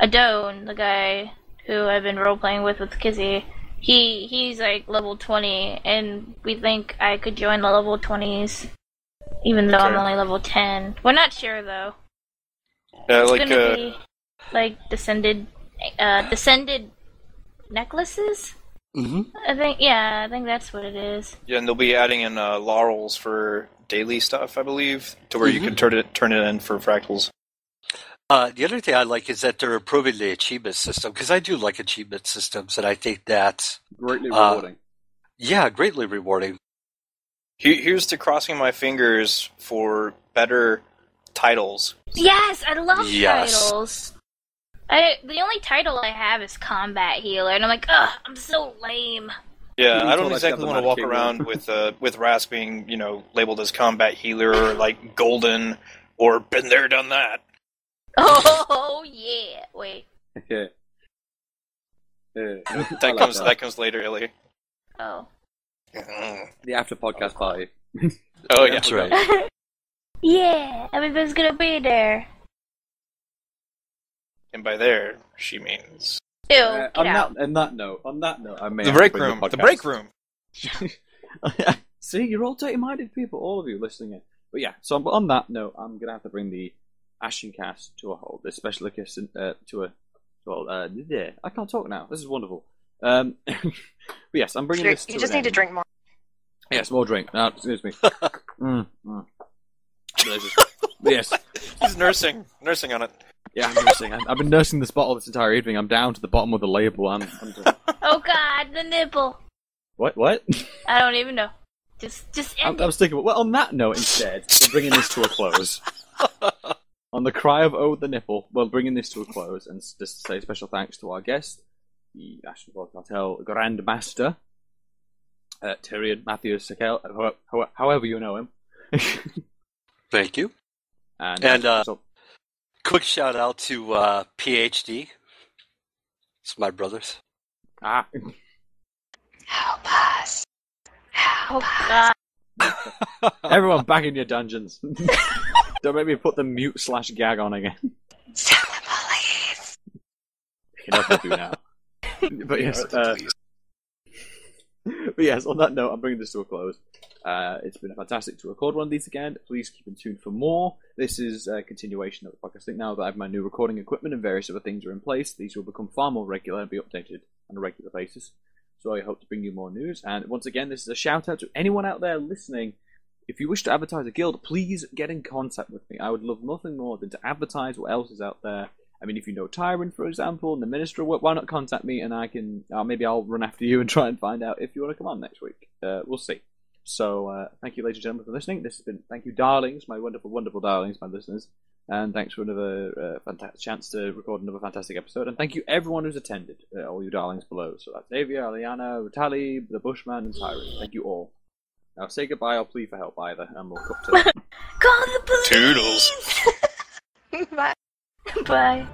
Adone, the guy who I've been role-playing with Kizzy, he's like level 20, and we think I could join the level 20s, even though I'm Okay. only level 10. We're not sure, though. Yeah, It's like gonna be like descended necklaces. Mm-hmm. I think that's what it is. yeah, and they'll be adding in laurels for daily stuff, I believe, to where you can turn it in for fractals. The other thing I like is that they're improving the achievement system, because I do like achievement systems, and I think that's, Greatly rewarding. greatly rewarding. Here's to crossing my fingers for better titles. Yes, I love Yes. titles. The only title I have is combat healer, and I'm like, ugh, I'm so lame. Yeah, You I told don't us exactly the want to walk Manic around with Rask being, labeled as combat healer or like golden or been there, done that. Oh yeah. Wait. Yeah. That comes later, Illy. Oh. The after podcast party. Oh yeah, That's right. Yeah, everybody's gonna be there. And by there, she means Ew, get out. On that note, I may the have break to bring room. podcast. The break room. See, you're all dirty-minded people, all of you listening in. But yeah, so on that note, I'm gonna have to bring the AshenCast to a halt. This special occasion I can't talk now. This is wonderful. But yes, I'm bringing this. You just need to drink more. Yes, more drink. No, excuse me. Delicious. But yes, He's nursing on it. yeah, I'm nursing. I've been nursing this bottle this entire evening. I'm down to the bottom of the label. I'm Oh god, the nipple. What? I don't even know. Just end I'm sticking with. Well, on that note, instead, we're bringing this to a close. On the cry of "Oh, the nipple," we're bringing this to a close, and just say special thanks to our guest, the Ashenfold Cartel Grandmaster, Tyrion Matthias Sakel, however you know him. Thank you. And so, Quick shout out to PhD. It's my brothers. Help us. Oh god. everyone back in your dungeons. Don't make me put the mute/gag on again. Tell the police. You know what to do now. But yes, on that note, I'm bringing this to a close. It's been fantastic to record one of these again. Please keep in tune for more. This is a continuation of the podcast. I think now that I have my new recording equipment and various other things are in place, these will become far more regular and be updated on a regular basis. So I hope to bring you more news. And once again, this is a shout out to anyone out there listening. If you wish to advertise a guild, please get in contact with me. I would love nothing more than to advertise what else is out there. I mean, if you know Tyrant, for example, and the Minister, why not contact me and I can, maybe I'll run after you and try and find out if you want to come on next week. We'll see. So, thank you, ladies and gentlemen, for listening. Thank you, darlings, my wonderful, wonderful darlings, my listeners. And thanks for another fantastic chance to record another fantastic episode. And thank you, everyone who's attended, all you darlings below. So that's Avia, Ilyanna, Rutali, the Bushman, and Tyrant. Thank you all. Now say goodbye or plead for help either, and we'll cut to Call the police! Toodles. Bye. Bye.